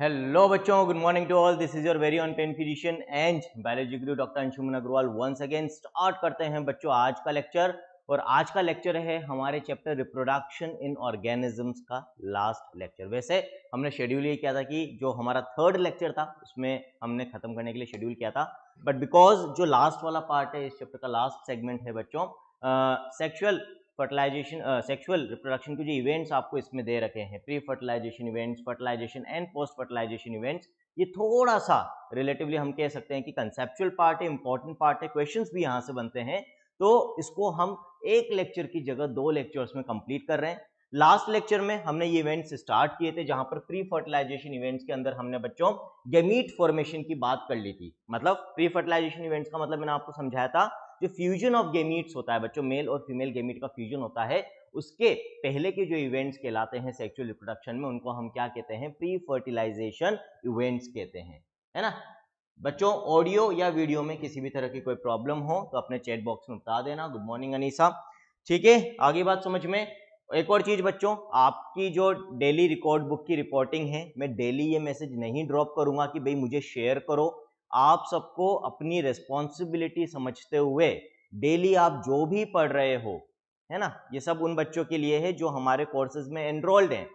Hello बच्चों, good morning to all. This is your very own pen physician and biology guru doctor Anshuman Agrawal. Once again start करते हैं बच्चों आज का लेक्चर। और आज का लेक्चर है हमारे चैप्टर रिप्रोडक्शन इन ऑर्गेनिजम्स का लास्ट लेक्चर। वैसे हमने शेड्यूल ये किया था कि जो हमारा थर्ड लेक्चर था उसमें हमने खत्म करने के लिए शेड्यूल किया था, बट बिकॉज जो लास्ट वाला पार्ट है इस चैप्टर का, लास्ट सेगमेंट है बच्चों, सेक्सुअल फर्टिलाइजेशन, सेक्सुअल रिप्रोडक्शन के जो इवेंट्स आपको इसमें दे रखे हैं, pre fertilization events, fertilization and post fertilization events, ये थोड़ा सा रिलेटिवली हम कह सकते हैं कि कंसेप्चुअल पार्ट है, इंपॉर्टेंट पार्ट है, क्वेश्चंस भी यहाँ से बनते हैं। तो इसको हम एक लेक्चर की जगह 2 लेक्चर्स में कंप्लीट कर रहे हैं। लास्ट लेक्चर में हमने ये इवेंट्स स्टार्ट किए थे जहां पर प्री फर्टिलाइजेशन इवेंट्स के अंदर हमने बच्चों गैमीट फॉर्मेशन की बात कर ली थी। मतलब प्री फर्टिलाइजेशन इवेंट्स का मतलब मैंने आपको समझाया था, जो फ्यूजन ऑफ गैमीट्स होता है बच्चों, मेल और फीमेल गैमीट का फ्यूजन होता है, उसके पहले के जो इवेंट्स कहलाते हैं सेक्सुअल रिप्रोडक्शन में, उनको हम क्या कहते हैं? प्री फर्टिलाइजेशन इवेंट्स कहते हैं, है ना बच्चों। ऑडियो या वीडियो में किसी भी तरह की कोई प्रॉब्लम हो तो अपने चैट बॉक्स में बता देना। Good morning Anisa. ठीक है, आगे बात समझ में। एक और चीज बच्चों, आपकी जो डेली रिकॉर्ड बुक की रिपोर्टिंग है, मैं डेली ये मैसेज नहीं ड्रॉप करूंगा कि भाई मुझे शेयर करो। आप सबको अपनी रिस्पॉन्सिबिलिटी समझते हुए डेली आप जो भी पढ़ रहे हो, है ना, ये सब उन बच्चों के लिए है जो हमारे कोर्सेज में एनरोल्ड हैं।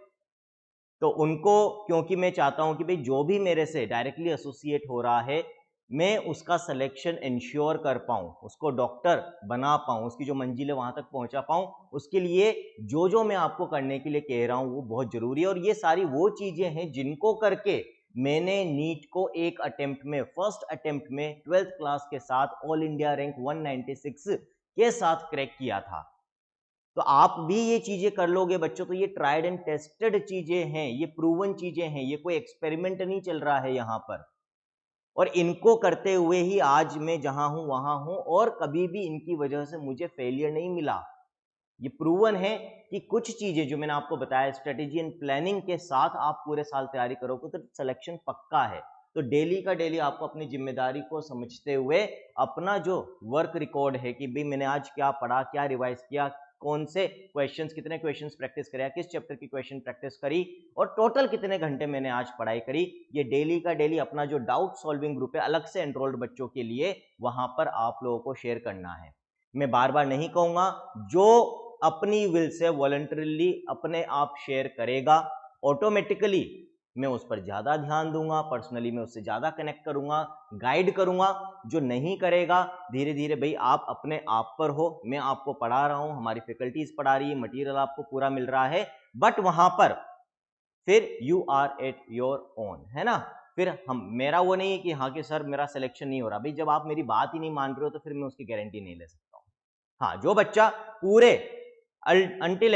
तो उनको, क्योंकि मैं चाहता हूं कि भाई जो भी मेरे से डायरेक्टली एसोसिएट हो रहा है, मैं उसका सिलेक्शन इंश्योर कर पाऊं, उसको डॉक्टर बना पाऊं, उसकी जो मंजिल है वहां तक पहुंचा पाऊं, उसके लिए जो जो मैं आपको करने के लिए कह रहा हूं वो बहुत जरूरी है। और ये सारी वो चीजें हैं जिनको करके मैंने नीट को एक अटेम्प्ट में, फर्स्ट अटेम्प्ट में 12th क्लास के साथ ऑल इंडिया रैंक 196 के साथ क्रैक किया था। तो आप भी ये चीजें कर लोगे बच्चों, तो ये ट्राइड एंड टेस्टेड चीजें हैं, ये प्रूवन चीजें हैं, ये कोई एक्सपेरिमेंट नहीं चल रहा है यहाँ पर। और इनको करते हुए ही आज मैं जहां हूं वहां हूं, और कभी भी इनकी वजह से मुझे फेलियर नहीं मिला। ये प्रूवन है कि कुछ चीजें जो मैंने आपको बताया, स्ट्रेटेजी एंड प्लानिंग के साथ आप पूरे साल तैयारी करोगे तो सिलेक्शन पक्का है। तो डेली का डेली आपको अपनी जिम्मेदारी को समझते हुए अपना जो वर्क रिकॉर्ड है कि भाई मैंने आज क्या पढ़ा, क्या रिवाइज किया, कौन से क्वेश्चंस, कितने क्वेश्चंस प्रैक्टिस करा, किस चैप्टर की क्वेश्चन प्रैक्टिस करी, और टोटल कितने घंटे मैंने आज पढ़ाई करी, ये डेली का डेली अपना जो डाउट सॉल्विंग ग्रुप है अलग से एनरोल्ड बच्चों के लिए, वहां पर आप लोगों को शेयर करना है। मैं बार बार नहीं कहूंगा, जो अपनी विल से वॉलंटरीली अपने आप शेयर करेगा, ऑटोमेटिकली मैं उस पर ज्यादा ध्यान दूंगा, पर्सनली मैं उससे ज्यादा कनेक्ट करूंगा, गाइड करूंगा। जो नहीं करेगा, धीरे धीरे भाई आप अपने आप पर हो, मैं आपको पढ़ा रहा हूं, हमारी फैकल्टीज पढ़ा रही है, मटेरियल आपको पूरा मिल रहा है, बट वहां पर फिर you are at your own, है ना। फिर हम, मेरा वो नहीं है कि हाँ कि सर मेरा सिलेक्शन नहीं हो रहा। भाई जब आप मेरी बात ही नहीं मान रहे हो तो फिर मैं उसकी गारंटी नहीं ले सकता हूँ। हाँ, जो बच्चा पूरे अंटिल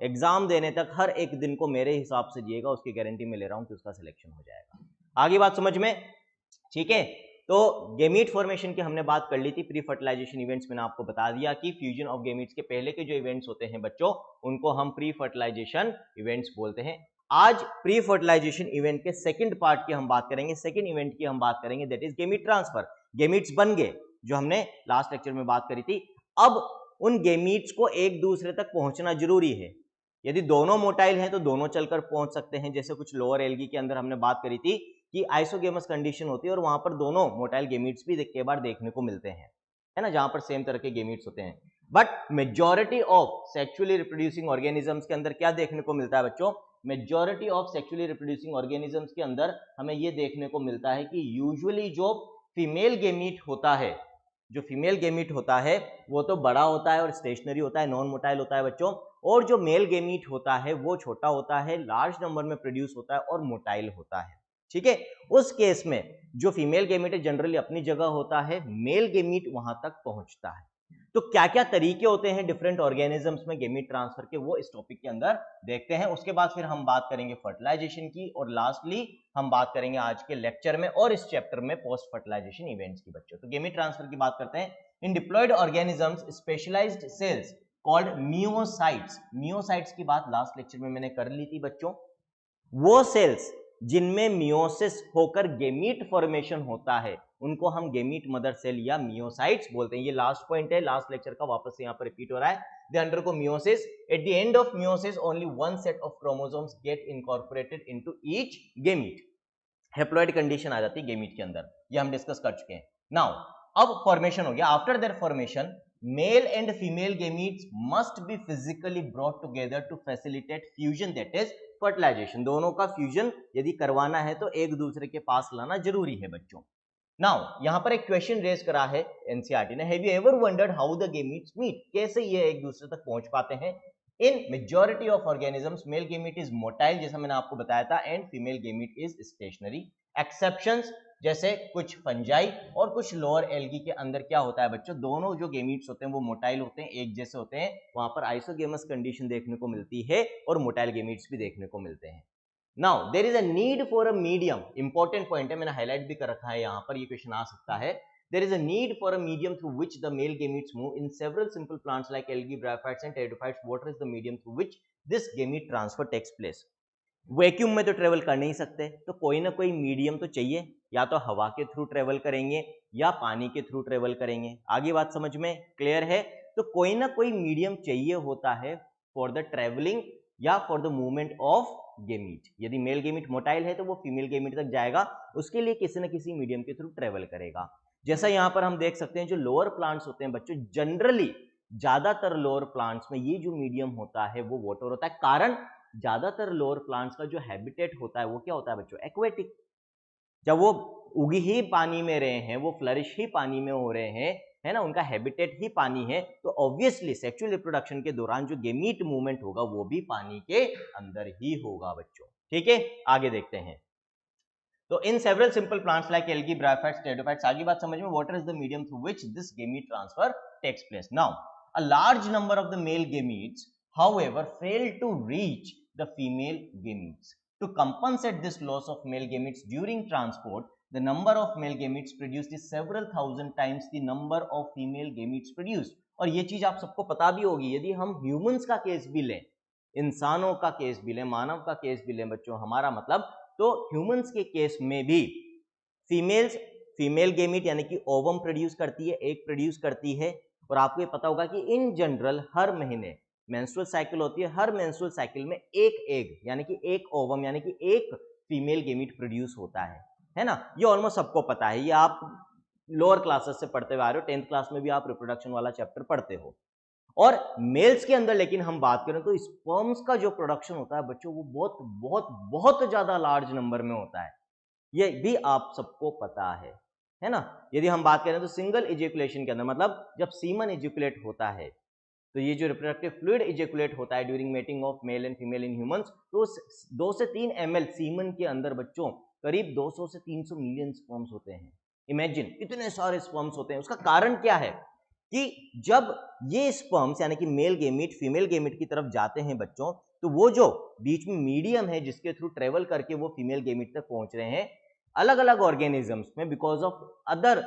एग्जाम देने तक हर एक दिन को मेरे हिसाब से जिएगा, उसकी गारंटी मैं ले रहा हूं कि उसका सिलेक्शन हो जाएगा। आगे बात समझ में, ठीक है। तो गैमीट फॉर्मेशन की हमने बात कर ली थी। प्री फर्टिलाइजेशन इवेंट्स मैंने आपको बता दिया कि फ्यूजन ऑफ गैमीट्स के पहले के जो इवेंट्स होते हैं बच्चों, उनको हम प्री फर्टिलाइजेशन इवेंट्स बोलते हैं। आज प्री फर्टिलाइजेशन इवेंट के सेकंड पार्ट की हम बात करेंगे, सेकंड इवेंट की हम बात करेंगे, that is gamete transfer. Gametes बन गए, जो हमने लास्ट लेक्चर में बात करी थी। अब उन गैमीट्स को एक दूसरे तक पहुंचना जरूरी है। यदि दोनों मोटाइल हैं तो दोनों चलकर पहुंच सकते हैं, जैसे कुछ लोअर एल्गी के अंदर हमने बात करी थी कि आइसोगेमस कंडीशन होती है और वहां पर दोनों मोटाइल गैमीट्स भी कई बार देखने को मिलते हैं, है ना, जहां पर सेम तरह के गैमीट्स होते हैं। But majority of sexually reproducing organisms के अंदर क्या देखने को मिलता है बच्चों? Majority of sexually reproducing organisms के अंदर हमें यह देखने को मिलता है कि यूजुअली जो फीमेल गैमीट होता है, जो फीमेल गैमीट होता है वो तो बड़ा होता है और स्टेशनरी होता है, नॉन मोटाइल होता है बच्चों। और जो मेल गैमीट होता है वो छोटा होता है, लार्ज नंबर में प्रोड्यूस होता है और मोटाइल होता है, ठीक है। उस केस में जो फीमेल गैमीट है जनरली अपनी जगह होता है, मेल गैमीट वहां तक पहुंचता है। तो क्या क्या तरीके होते हैं डिफरेंट ऑर्गेनिजम्स में गैमीट ट्रांसफर के, वो इस टॉपिक के अंदर देखते हैं। उसके बाद फिर हम बात करेंगे फर्टिलाइजेशन की, और लास्टली हम बात करेंगे आज के लेक्चर में और इस चैप्टर में पोस्ट फर्टिलाइजेशन इवेंट्स की बच्चों। तो गैमीट ट्रांसफर की बात करते हैं। In diploid organisms specialised cells called meiocytes. Meiocytes की बात लास्ट लेक्चर में मैंने कर ली थी बच्चों। वो सेल्स जिनमें मियोसिस होकर गैमीट फॉर्मेशन होता है उनको हम गैमीट मदर सेल या मियोसाइट्स बोलते हैं। ये लास्ट पॉइंट है लास्ट लेक्चर का, वापस से यहां पर रिपीट हो रहा है। They undergo meiosis. At the end of meiosis only one set of chromosomes get incorporated into each gamete. Haploid condition आ जाती है गेमीट के अंदर, ये हम डिस्कस कर चुके हैं। नाउ अब फॉर्मेशन हो गया, after their formation male and female gametes must be physically brought together to facilitate fusion, that is fertilization. दोनों का फ्यूजन यदि करवाना है तो एक दूसरे के पास लाना जरूरी है बच्चों। नाउ यहां पर एक क्वेश्चन रेज करा है एनसीईआरटी ने, have you ever wondered how the gametes meet, कैसे ये एक दूसरे तक पहुंच पाते हैं। In majority of organisms male gamete is motile, जैसा मैंने आपको बताया था, and female gamete is stationary. Exceptions जैसे कुछ फंजाई और कुछ लोअर एल्गी के अंदर क्या होता है बच्चों, दोनों जो गेमीट्स होते हैं वो मोटाइल होते हैं, एक जैसे होते हैं, वहां पर आइसोगेमस कंडीशन देखने को मिलती है और मोटाइल गेमीट्स भी देखने को मिलते हैं। Now there is a need for a medium, important point है, मैंने हाईलाइट भी कर रखा है यहां पर, ये क्वेश्चन आ सकता है। There is a need for a medium through which the male gametes move. In several simple plants like algae, bryophytes and pteridophytes, water is the medium through which this gamete transfer takes place. Vacuum में तो travel कर नहीं सकते, तो कोई ना कोई medium तो चाहिए, या तो हवा के थ्रू ट्रेवल करेंगे या पानी के थ्रू ट्रेवल करेंगे। आगे बात समझ में क्लियर है? तो कोई ना कोई मीडियम चाहिए होता है फॉर द ट्रेवलिंग या for the movement of gamete. यदि मेल गेमीट मोटाइल है तो वो फीमेल गेमीट तक जाएगा, उसके लिए किसी न किसी मीडियम के थ्रू ट्रेवल करेगा। जैसा यहां पर हम देख सकते हैं, जो लोअर प्लांट्स होते हैं बच्चों, जनरली ज्यादातर लोअर प्लांट्स में ये जो मीडियम होता है वो वाटर होता है। कारण ज्यादातर लोअर प्लांट्स का जो हैबिटेट होता है वो क्या होता है बच्चों, एक्वेटिक। जब वो उगी ही पानी में रहे हैं, वो फ्लरिश ही पानी में हो रहे हैं, है ना, उनका हैबिटेट ही पानी है, तो ऑब्वियसली सेक्सुअल रिप्रोडक्शन के दौरान जो गेमीट मूवमेंट होगा वो भी पानी के अंदर ही होगा बच्चों। ठीक है, आगे देखते हैं। तो in several simple plants like algae, bryophytes, pteridophytes, आगे बात समझ में, water is the medium through which this gamete transfer takes place. Now a large number of the male gametes however fail to reach the female gametes. To compensate this loss of male gametes during transport, the number of male gametes produced is several thousand times the number of female gametes produced. और ये चीज आप सबको पता भी होगी, यदि हम ह्यूमंस का केस भी लें, इंसानों का केस भी लें, मानव का केस भी लें बच्चों, हमारा मतलब, तो ह्यूमंस के केस में भी फीमेल गेमीट यानी कि ओवम प्रोड्यूस करती है, एग प्रोड्यूस करती है। और आपको ये पता होगा कि इन जनरल हर महीने मेंस्ट्रुअल साइकिल होती है, हर मेंस्ट्रुअल साइकिल में एक एग यानी कि एक ओवम यानी कि एक फीमेल गेमीट प्रोड्यूस होता है ना। ये ऑलमोस्ट सबको पता है, ये आप लोअर क्लासेस से पढ़ते हुए आ रहे हो, 10th क्लास में भी आप रिप्रोडक्शन वाला चैप्टर पढ़ते हो। और मेल्स के अंदर लेकिन हम बात करें तो स्पर्म्स का जो प्रोडक्शन होता है बच्चों, वो बहुत बहुत बहुत ज्यादा लार्ज नंबर में होता है, ये भी आप सबको पता है ना। यदि हम बात करें तो सिंगल इजेकुलेशन के अंदर, मतलब जब सीमन इजेकुलेट होता है, तो ये जो रिप्रोडक्टिव फ्लूइड इजेकुलेट होता है during mating of male and female in humans, तो 2 से 3 ml सीमन के अंदर बच्चों करीब 200 से 300 मिलियन स्पर्म्स होते हैं। इमेजिन इतने सारे स्पर्म्स होते हैं। उसका कारण क्या है कि जब ये स्पर्म्स यानी कि मेल गेमीट फीमेल गेमीट की तरफ जाते हैं बच्चों, तो वो जो बीच में मीडियम है जिसके थ्रू ट्रेवल करके वो फीमेल गेमीट तक पहुंच रहे हैं, अलग अलग ऑर्गेनिजम्स में because of other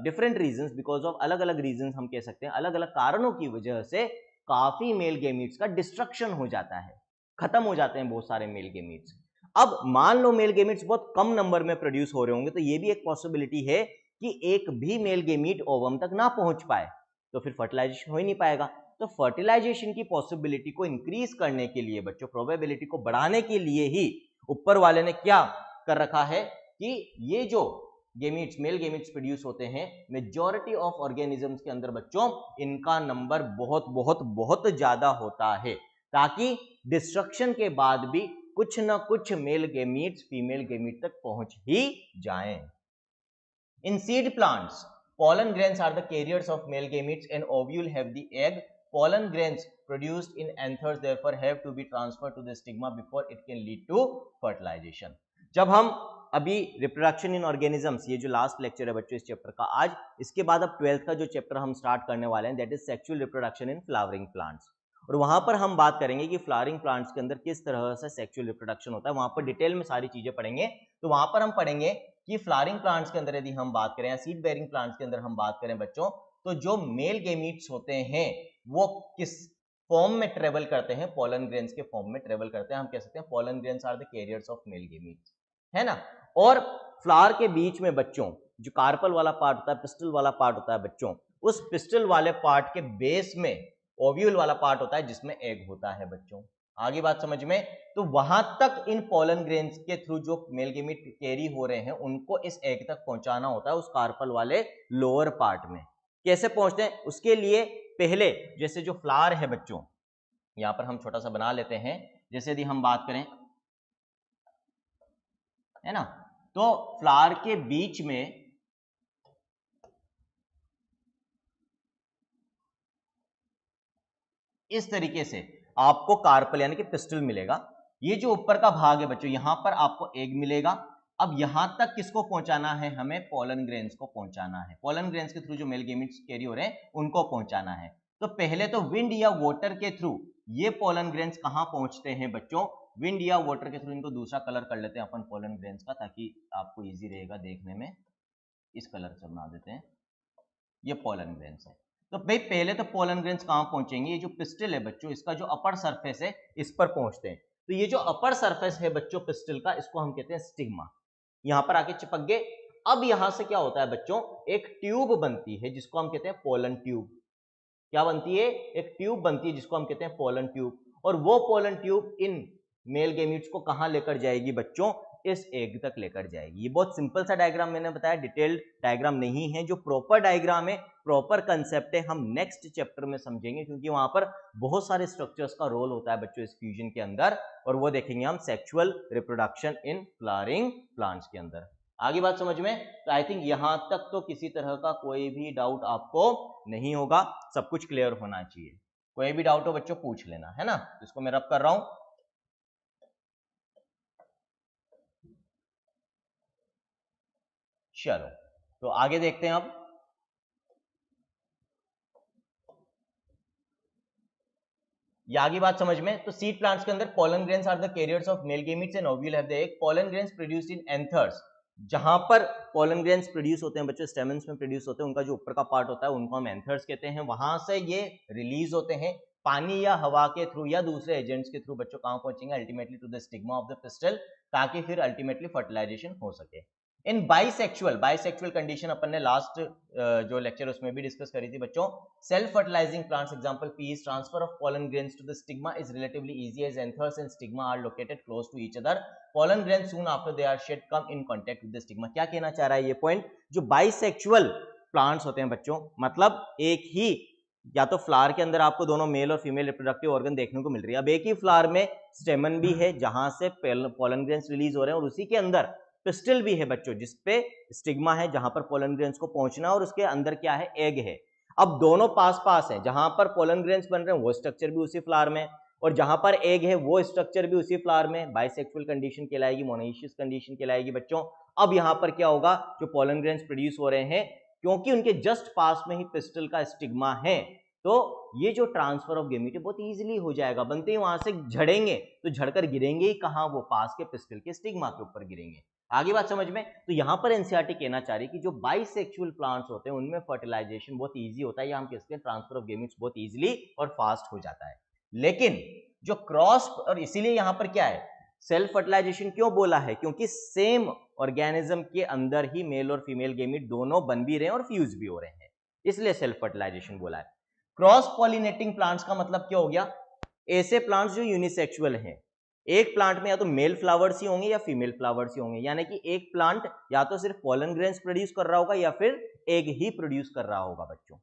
different reasons, because of अलग अलग रीजंस हम कह सकते हैं, अलग अलग कारणों की वजह से काफी मेल गेमीट्स का डिस्ट्रक्शन हो जाता है, खत्म हो जाते हैं बहुत सारे मेल गेमीट्स। अब मान लो मेल गेमीट्स बहुत कम नंबर में प्रोड्यूस हो रहे होंगे, तो ये भी एक पॉसिबिलिटी है कि एक भी मेल गेमीट ओवम तक ना पहुंच पाए, तो फिर फर्टिलाइजेशन हो ही नहीं पाएगा। तो फर्टिलाइजेशन की पॉसिबिलिटी को इंक्रीज करने के लिए बच्चों, प्रोबेबिलिटी को बढ़ाने के लिए ही ऊपर वाले ने क्या कर रखा है कि ये जो गेमीट्स मेल गेमीट्स प्रोड्यूस होते हैं मेजॉरिटी ऑफ ऑर्गेनिजम्स के अंदर बच्चों, इनका नंबर बहुत बहुत बहुत ज्यादा होता है, ताकि डिस्ट्रक्शन के बाद भी कुछ ना कुछ मेल गेमीट्स फीमेल गेमीट तक पहुंच ही जाएं। In seed plants pollen grains are the carriers of male gametes and ovule have the egg. Pollen grains produced in anthers therefore have to be transferred to the stigma before it can lead to fertilization. जब हम अभी reproduction in organisms, ये जो last lecture है बच्चों इस chapter का आज, इसके बाद अब 12th का जो चैप्टर हम स्टार्ट करने वाले हैं, that is sexual reproduction in flowering plants. और वहां पर हम बात करेंगे कि फ्लावरिंग प्लांट्स के अंदर किस तरह से सेक्सुअल रिप्रोडक्शन होता है, वहां पर डिटेल में सारी चीजें पढ़ेंगे। तो वहां पर हम पढ़ेंगे कि फ्लावरिंग प्लांट्स के अंदर यदि हम बात करें या सीड बेयरिंग प्लांट्स के अंदर हम बात करें बच्चों, तो जो मेल गेमीट्स होते हैं वो किस फॉर्म में ट्रेवल करते हैं, पोलन ग्रेन्स के फॉर्म में ट्रेवल करते हैं। हम कह सकते हैं pollen grains are the carriers of male gametes, है ना। और फ्लावर के बीच में बच्चों जो कार्पल वाला पार्ट होता है, पिस्टल वाला पार्ट होता है बच्चों, उस पिस्टल वाले पार्ट के बेस में ओव्यूल वाला पार्ट होता है जिसमें एग होता है बच्चों। आगे बात समझ में। तो वहां तक इन पोलन ग्रेन्स के थ्रू जो मेल गेमीट कैरी हो रहे हैं उनको इस एग तक पहुंचाना होता है उस कार्पल वाले लोअर पार्ट में। कैसे पहुंचते हैं उसके लिए पहले जैसे जो फ्लावर है बच्चों, यहां पर हम छोटा सा बना लेते हैं। जैसे यदि हम बात करें, है ना, तो फ्लावर के बीच में इस तरीके से आपको कार्पल यानी कि पिस्टल मिलेगा। ये जो ऊपर का भाग है बच्चों, यहां पर आपको एग मिलेगा। अब यहां तक किसको पहुंचाना है, हमें पोलन ग्रेन्स को पहुंचाना है। पोलन ग्रेन्स के थ्रू जो मेल गेमीट्स कैरी हो रहे हैं उनको पहुंचाना है। तो पहले तो विंड या वाटर के थ्रू ये पोलन ग्रेन्स कहां पहुंचते हैं बच्चों, विंड या वाटर के थ्रू। इनको दूसरा कलर कर लेते हैं अपन पोलन ग्रेन्स का, ताकि आपको इजी रहेगा देखने में। इस कलर से बना देते हैं, ये पोलन ग्रेन्स है। तो भाई पहले तो पोलन ग्रेन्स कहां पहुंचेंगे, ये जो पिस्टल है बच्चों, इसका जो अपर सरफेस है इस पर पहुंचते हैं। तो ये जो अपर सरफेस है बच्चों पिस्टल का, इसको हम कहते हैं स्टिग्मा। यहां पर आके चिपक गए। अब यहां से क्या होता है बच्चों, एक ट्यूब बनती है जिसको हम कहते हैं पोलन ट्यूब। क्या बनती है, एक ट्यूब बनती है जिसको हम कहते हैं पोलन ट्यूब। और वो pollen tube in male gametes को कहां लेकर जाएगी बच्चों, इस एग तक लेकर जाएगी। ये बहुत सिंपल सा डायग्राम मैंने बताया, डिटेल्ड डायग्राम नहीं है। जो प्रॉपर डायग्राम है, प्रॉपर कंसेप्ट है, हम नेक्स्ट चैप्टर में समझेंगे, क्योंकि वहां पर बहुत सारे स्ट्रक्चर्स का रोल होता है बच्चों इस फ्यूजन के अंदर, और वो देखेंगे हम sexual reproduction in flowering plants के अंदर। आगे बात समझ में। तो आई थिंक यहां तक तो किसी तरह का कोई भी डाउट आपको नहीं होगा, सब कुछ क्लियर होना चाहिए। कोई भी डाउट हो बच्चों पूछ लेना, है ना। इसको मैं रब कर रहा हूं। चलो तो आगे देखते हैं। अब ये आगे बात समझ में। तो सीड प्लांट्स के अंदर pollen grains are the carriers of male gametes and ovule have the egg. Pollen grains produced in anthers, जहां पर पोलन ग्रेन्स प्रोड्यूस होते हैं बच्चों, स्टेमन्स में प्रोड्यूस होते हैं, उनका जो ऊपर का पार्ट होता है उनको हम एंथर्स कहते हैं। वहां से ये रिलीज होते हैं पानी या हवा के थ्रू या दूसरे एजेंट्स के थ्रू बच्चों कहां पहुंचेंगे, ultimately to the stigma of the pistil, ताकि फिर अल्टीमेटली फर्टिलाइजेशन हो सके। इन बाइसेक्सुअल कंडीशन अपन ने लास्ट जो लेक्चर उसमें भी डिस्कस करी थी बच्चों। Self fertilizing plants example peas, transfer of pollen grains to the stigma is relatively easy as anthers and stigma are located close to each other. Pollen grains soon after they are shed come in contact with the stigma. क्या कहना चाह रहा है ये point, जो bisexual plants होते हैं बच्चों, मतलब एक ही या तो फ्लावर के अंदर आपको दोनों मेल और फीमेल रिप्रोडक्टिव ऑर्गन देखने को मिल रही है। अब एक ही फ्लावर में स्टेमन भी है जहां से पोलन ग्रेन्स रिलीज हो रहे हैं, और उसी के अंदर पिस्टल भी है बच्चों जिसपे स्टिग्मा है, जहां पर पोलन ग्रेन्स को पहुंचना, और उसके अंदर क्या है, एग है। अब दोनों पास पास है, जहां पर पोलन ग्रेन्स बन रहे हैं वो स्ट्रक्चर भी उसी फ्लावर में, और जहां पर एग है वो स्ट्रक्चर भी उसी फ्लावर में। बाइसेक्सुअल कंडीशन कहलाएगी, मोनोइशियस कंडीशन कहलाएगी बच्चों। अब यहां पर क्या होगा, जो पोलन ग्रेन्स प्रोड्यूस हो रहे हैं, क्योंकि उनके जस्ट पास में ही पिस्टल का स्टिग्मा है, तो ये जो ट्रांसफर ऑफ गेमीट है बहुत इजीली हो जाएगा। बनते ही वहां से झड़ेंगे तो झड़कर गिरेंगे ही कहां, वो पास के पिस्टल के स्टिग्मा के ऊपर गिरेंगे। आगे बात समझ में। तो यहां पर एनसीईआरटी कहना चाह रही है कि जो बाइसेक्सुअल प्लांट्स होते हैं उनमें फर्टिलाइजेशन बहुत इजी होता है, या हम कहते हैं ट्रांसफर ऑफ गेमीट्स बहुत इजीली और फास्ट हो जाता है। लेकिन जो क्रॉस, और इसीलिए यहां पर क्या है, सेल्फ फर्टिलाइजेशन क्यों बोला है, क्योंकि सेम ऑर्गेनिज्म के अंदर ही मेल और फीमेल गेमीट दोनों बन भी रहे हैं और फ्यूज भी हो रहे हैं, इसलिए सेल्फ फर्टिलाइजेशन बोला है। क्रॉस पॉलिनेटिंग प्लांट्स का मतलब क्या हो गया, ऐसे प्लांट्स जो यूनिसेक्सुअल हैं। एक प्लांट में या तो मेल फ्लावर्स ही होंगे या फीमेल फ्लावर्स ही होंगे, यानी कि एक प्लांट या तो सिर्फ पोलन ग्रेन्स प्रोड्यूस कर रहा होगा या फिर एग ही प्रोड्यूस कर रहा होगा बच्चों।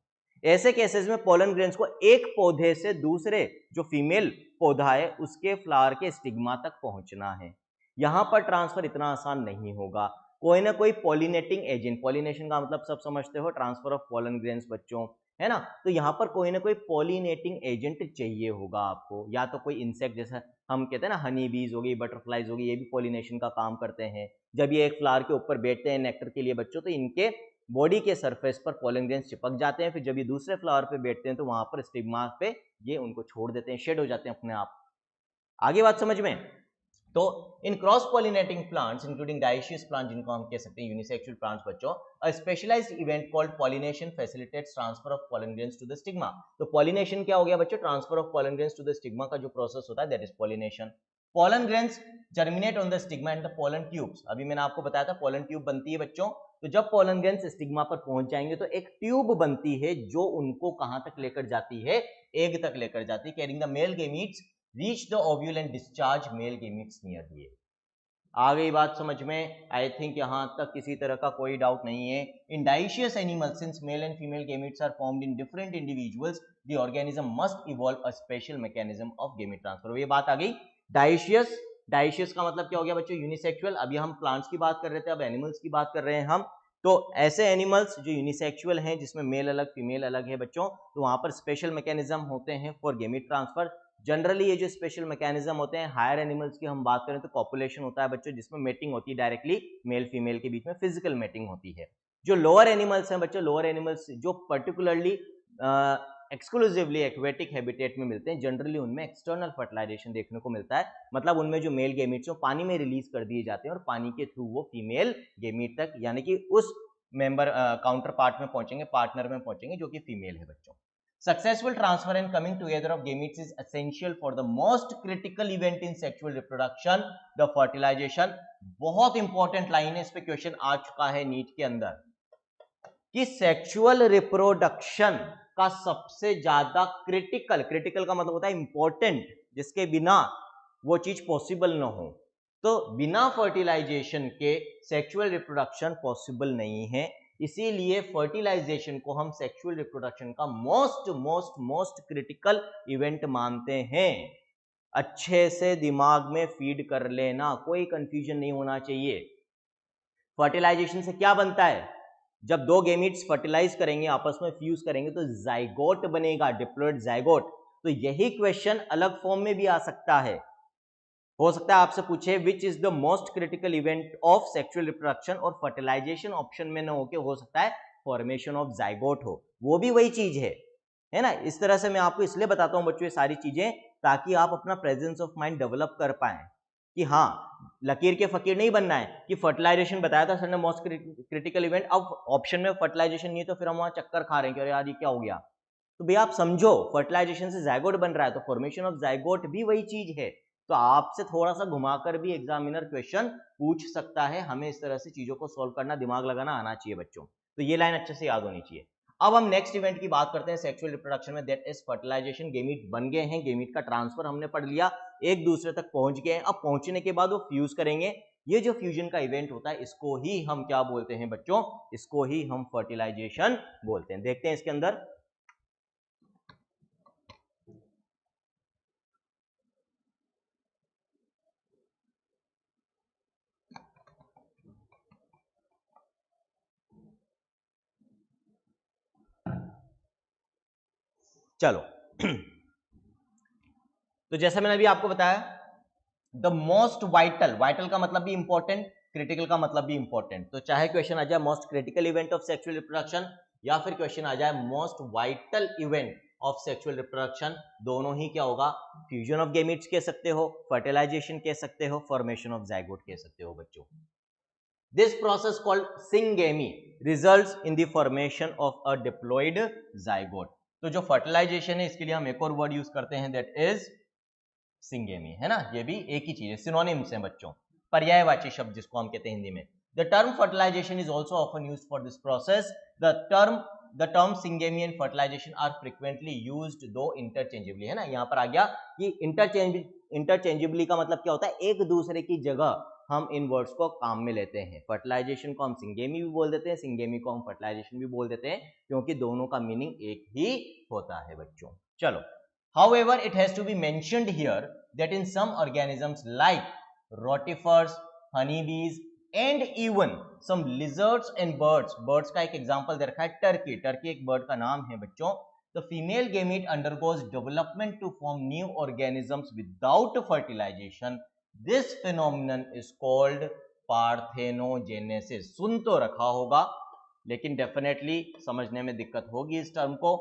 ऐसे केसेस में पोलन ग्रेन्स को एक पौधे से दूसरे जो फीमेल पौधा है उसके फ्लावर के स्टिग्मा तक पहुंचना है। यहां पर ट्रांसफर इतना आसान नहीं होगा, कोई ना कोई पॉलिनेटिंग एजेंट, पॉलिनेशन का मतलब सब समझते हो, ट्रांसफर ऑफ पोलन ग्रेन्स बच्चों, है ना। तो यहाँ पर कोई ना कोई पॉलिनेटिंग एजेंट चाहिए होगा आपको, या तो कोई इंसेक्ट, जैसा हम कहते हैं ना हनी बीज हो गई, बटरफ्लाइज हो गई, ये भी पॉलिनेशन का काम करते हैं। जब ये एक फ्लावर के ऊपर बैठते हैं नेक्टर के लिए बच्चों, तो इनके बॉडी के सरफेस पर पोलन ग्रेन्स चिपक जाते हैं, फिर जब ये दूसरे फ्लावर पे बैठते हैं तो वहां पर स्टिग्मा पे ये उनको छोड़ देते हैं, शेड हो जाते हैं अपने आप। आगे बात समझ में। तो in cross pollinating plants including dioecious plant, जिनको हम कह सकते हैं यूनिसेक्सुअल प्लांट्स बच्चों, a specialised event called pollination facilitates transfer of pollen grains to the stigma. तो पॉलिनेशन क्या हो गया बच्चों, transfer of pollen grains to the stigma का जो प्रोसेस होता है that is pollination. Pollen grains germinate on the stigma and the pollen tubes. अभी मैंने आपको बताया था पोलन ट्यूब बनती है बच्चों। तो जब पोलन ग्रेन्स स्टिग्मा पर पहुंच जाएंगे तो एक ट्यूब बनती है जो उनको कहां तक लेकर जाती है, एग तक लेकर जाती है, carrying the male gametes reach the ovule and discharge male gametes near the egg. आ गई बात समझ में? आई थिंक यहां तक किसी तरह का कोई डाउट नहीं है। In dioecious animals, since male and female gametes are formed in different individuals, the organism must evolve a special mechanism of gamete transfer. ये बात आ गई। डाइशियस, डाइशियस का मतलब क्या हो गया बच्चों? यूनिसेक्सुअल। अभी हम प्लांट्स की बात कर रहे थे, अब एनिमल्स की बात कर रहे हैं हम। तो ऐसे एनिमल्स जो यूनिसेक्सुअल हैं, जिसमें मेल अलग फीमेल अलग है बच्चों, तो वहां पर स्पेशल मैकेनिज्म होते हैं फॉर गेमीट ट्रांसफर। जनरली ये जो स्पेशल मैकेनिज्म होते हैं, हायर एनिमल्स की हम बात करें तो कॉपुलेशन होता है बच्चों, जिसमें मेटिंग होती है डायरेक्टली मेल फीमेल के बीच में, फिजिकल मेटिंग होती है। जो लोअर एनिमल्स हैं बच्चों, लोअर एनिमल्स जो पर्टिकुलरली एक्सक्लूसिवली एक्वेटिक हैबिटेट में मिलते हैं, जनरली उनमें एक्सटर्नल फर्टिलाइजेशन देखने को मिलता है। मतलब उनमें जो मेल गेमीट्स पानी में रिलीज कर दिए जाते हैं और पानी के थ्रू वो फीमेल गेमीट तक, यानी कि उस मेंबर काउंटर पार्ट में पहुंचेंगे, पार्टनर में पहुंचेंगे, जो कि फीमेल है बच्चों। Successful transfer and coming together of gametes is essential for the most critical event in sexual reproduction, the fertilization। बहुत इंपॉर्टेंट लाइन है, इस पे क्वेश्चन आ चुका है नीट के अंदर कि सेक्सुअल रिप्रोडक्शन का सबसे ज्यादा क्रिटिकल, क्रिटिकल का मतलब होता है इंपॉर्टेंट, जिसके बिना वो चीज पॉसिबल ना हो। तो बिना फर्टिलाइजेशन के सेक्सुअल रिप्रोडक्शन पॉसिबल नहीं है। इसीलिए फर्टिलाइजेशन को हम सेक्सुअल रिप्रोडक्शन का most most most critical event मानते हैं। अच्छे से दिमाग में फीड कर लेना, कोई कंफ्यूजन नहीं होना चाहिए। फर्टिलाइजेशन से क्या बनता है? जब दो गेमीट्स फर्टिलाइज करेंगे, आपस में फ्यूज करेंगे, तो जाइगोट बनेगा, डिप्लॉइड जाइगोट। तो यही क्वेश्चन अलग फॉर्म में भी आ सकता है। हो सकता है आपसे पूछे which is the most critical event of sexual reproduction, और फर्टिलाइजेशन ऑप्शन में न होके हो सकता है फॉर्मेशन ऑफ जाइगोट हो। वो भी वही चीज है ना। इस तरह से मैं आपको इसलिए बताता हूं बच्चों ये सारी चीजें, ताकि आप अपना प्रेजेंस ऑफ माइंड डेवलप कर पाए कि हाँ, लकीर के फकीर नहीं बनना है कि फर्टिलाइजेशन बताया था सर ने मोस्ट क्रिटिकल इवेंट, अब ऑप्शन में फर्टिलाइजेशन नहीं है तो फिर हम वहां चक्कर खा रहे हैं कि यार ये क्या हो गया। तो भैया आप समझो, फर्टिलाइजेशन से जाइगोट बन रहा है, तो फॉर्मेशन ऑफ जाइगोट भी वही चीज है। तो आपसे थोड़ा सा घुमाकर भी एग्जामिनर क्वेश्चन पूछ सकता है। हमें इस तरह से चीजों को सॉल्व करना, दिमाग लगाना आना चाहिए बच्चों। तो ये लाइन अच्छे से याद होनी चाहिए। अब हम नेक्स्ट इवेंट की बात करते हैं सेक्सुअल रिप्रोडक्शन में, दैट इज फर्टिलाइजेशन। गेमीट बन गए हैं, गेमीट का ट्रांसफर हमने पढ़ लिया, एक दूसरे तक पहुंच गए हैं। अब पहुंचने के बाद वो फ्यूज करेंगे। ये जो फ्यूजन का इवेंट होता है, इसको ही हम क्या बोलते हैं बच्चों? इसको ही हम फर्टिलाइजेशन बोलते हैं। देखते हैं इसके अंदर। चलो तो जैसा मैंने अभी आपको बताया, द मोस्ट वाइटल, वाइटल का मतलब भी इंपॉर्टेंट, क्रिटिकल का मतलब भी इंपॉर्टेंट। तो चाहे क्वेश्चन आ जाए most critical event of sexual reproduction, या फिर क्वेश्चन आ जाए most vital event of sexual reproduction, दोनों ही क्या होगा? फ्यूजन ऑफ गेमीट्स कह सकते हो, फर्टिलाइजेशन कह सकते हो, फॉर्मेशन ऑफ जाइगोट कह सकते हो बच्चों। This process called syngamy results in the formation of a diploid zygote। तो जो फर्टिलाइजेशन है, इसके लिए हम एक और वर्ड यूज करते हैं, दैट इज सिंगेमी, है ना। ये भी एक ही चीज है, सिनोनिम्स हैं बच्चों, पर्यायवाची शब्द जिसको हम कहते हैं हिंदी में। The term fertilization is also often used for this process. The term syngamy and fertilization are frequently used दो इंटरचेंजेबली, है ना। यहाँ पर आ गया कि इंटरचेंजेबली का मतलब क्या होता है? एक दूसरे की जगह हम इन वर्ड्स को काम में लेते हैं। फर्टिलाइजेशन को हम सिंगेमी भी बोल देते हैं, सिंगेमी को हम फर्टिलाइजेशन भी बोल देते हैं, क्योंकि दोनों का मीनिंग एक ही होता है बच्चों। चलो, however it has to be mentioned here that in some organisms like rotifers, honeybees and even some lizards and birds, birds का एक एग्जांपल दे रखा है टर्की, टर्की एक बर्ड का नाम है बच्चों। The female gamete undergoes development to form new organisms without fertilization. This phenomenon is called parthenogenesis। सुन तो रखा होगा, लेकिन डेफिनेटली समझने में दिक्कत होगी इस टर्म को।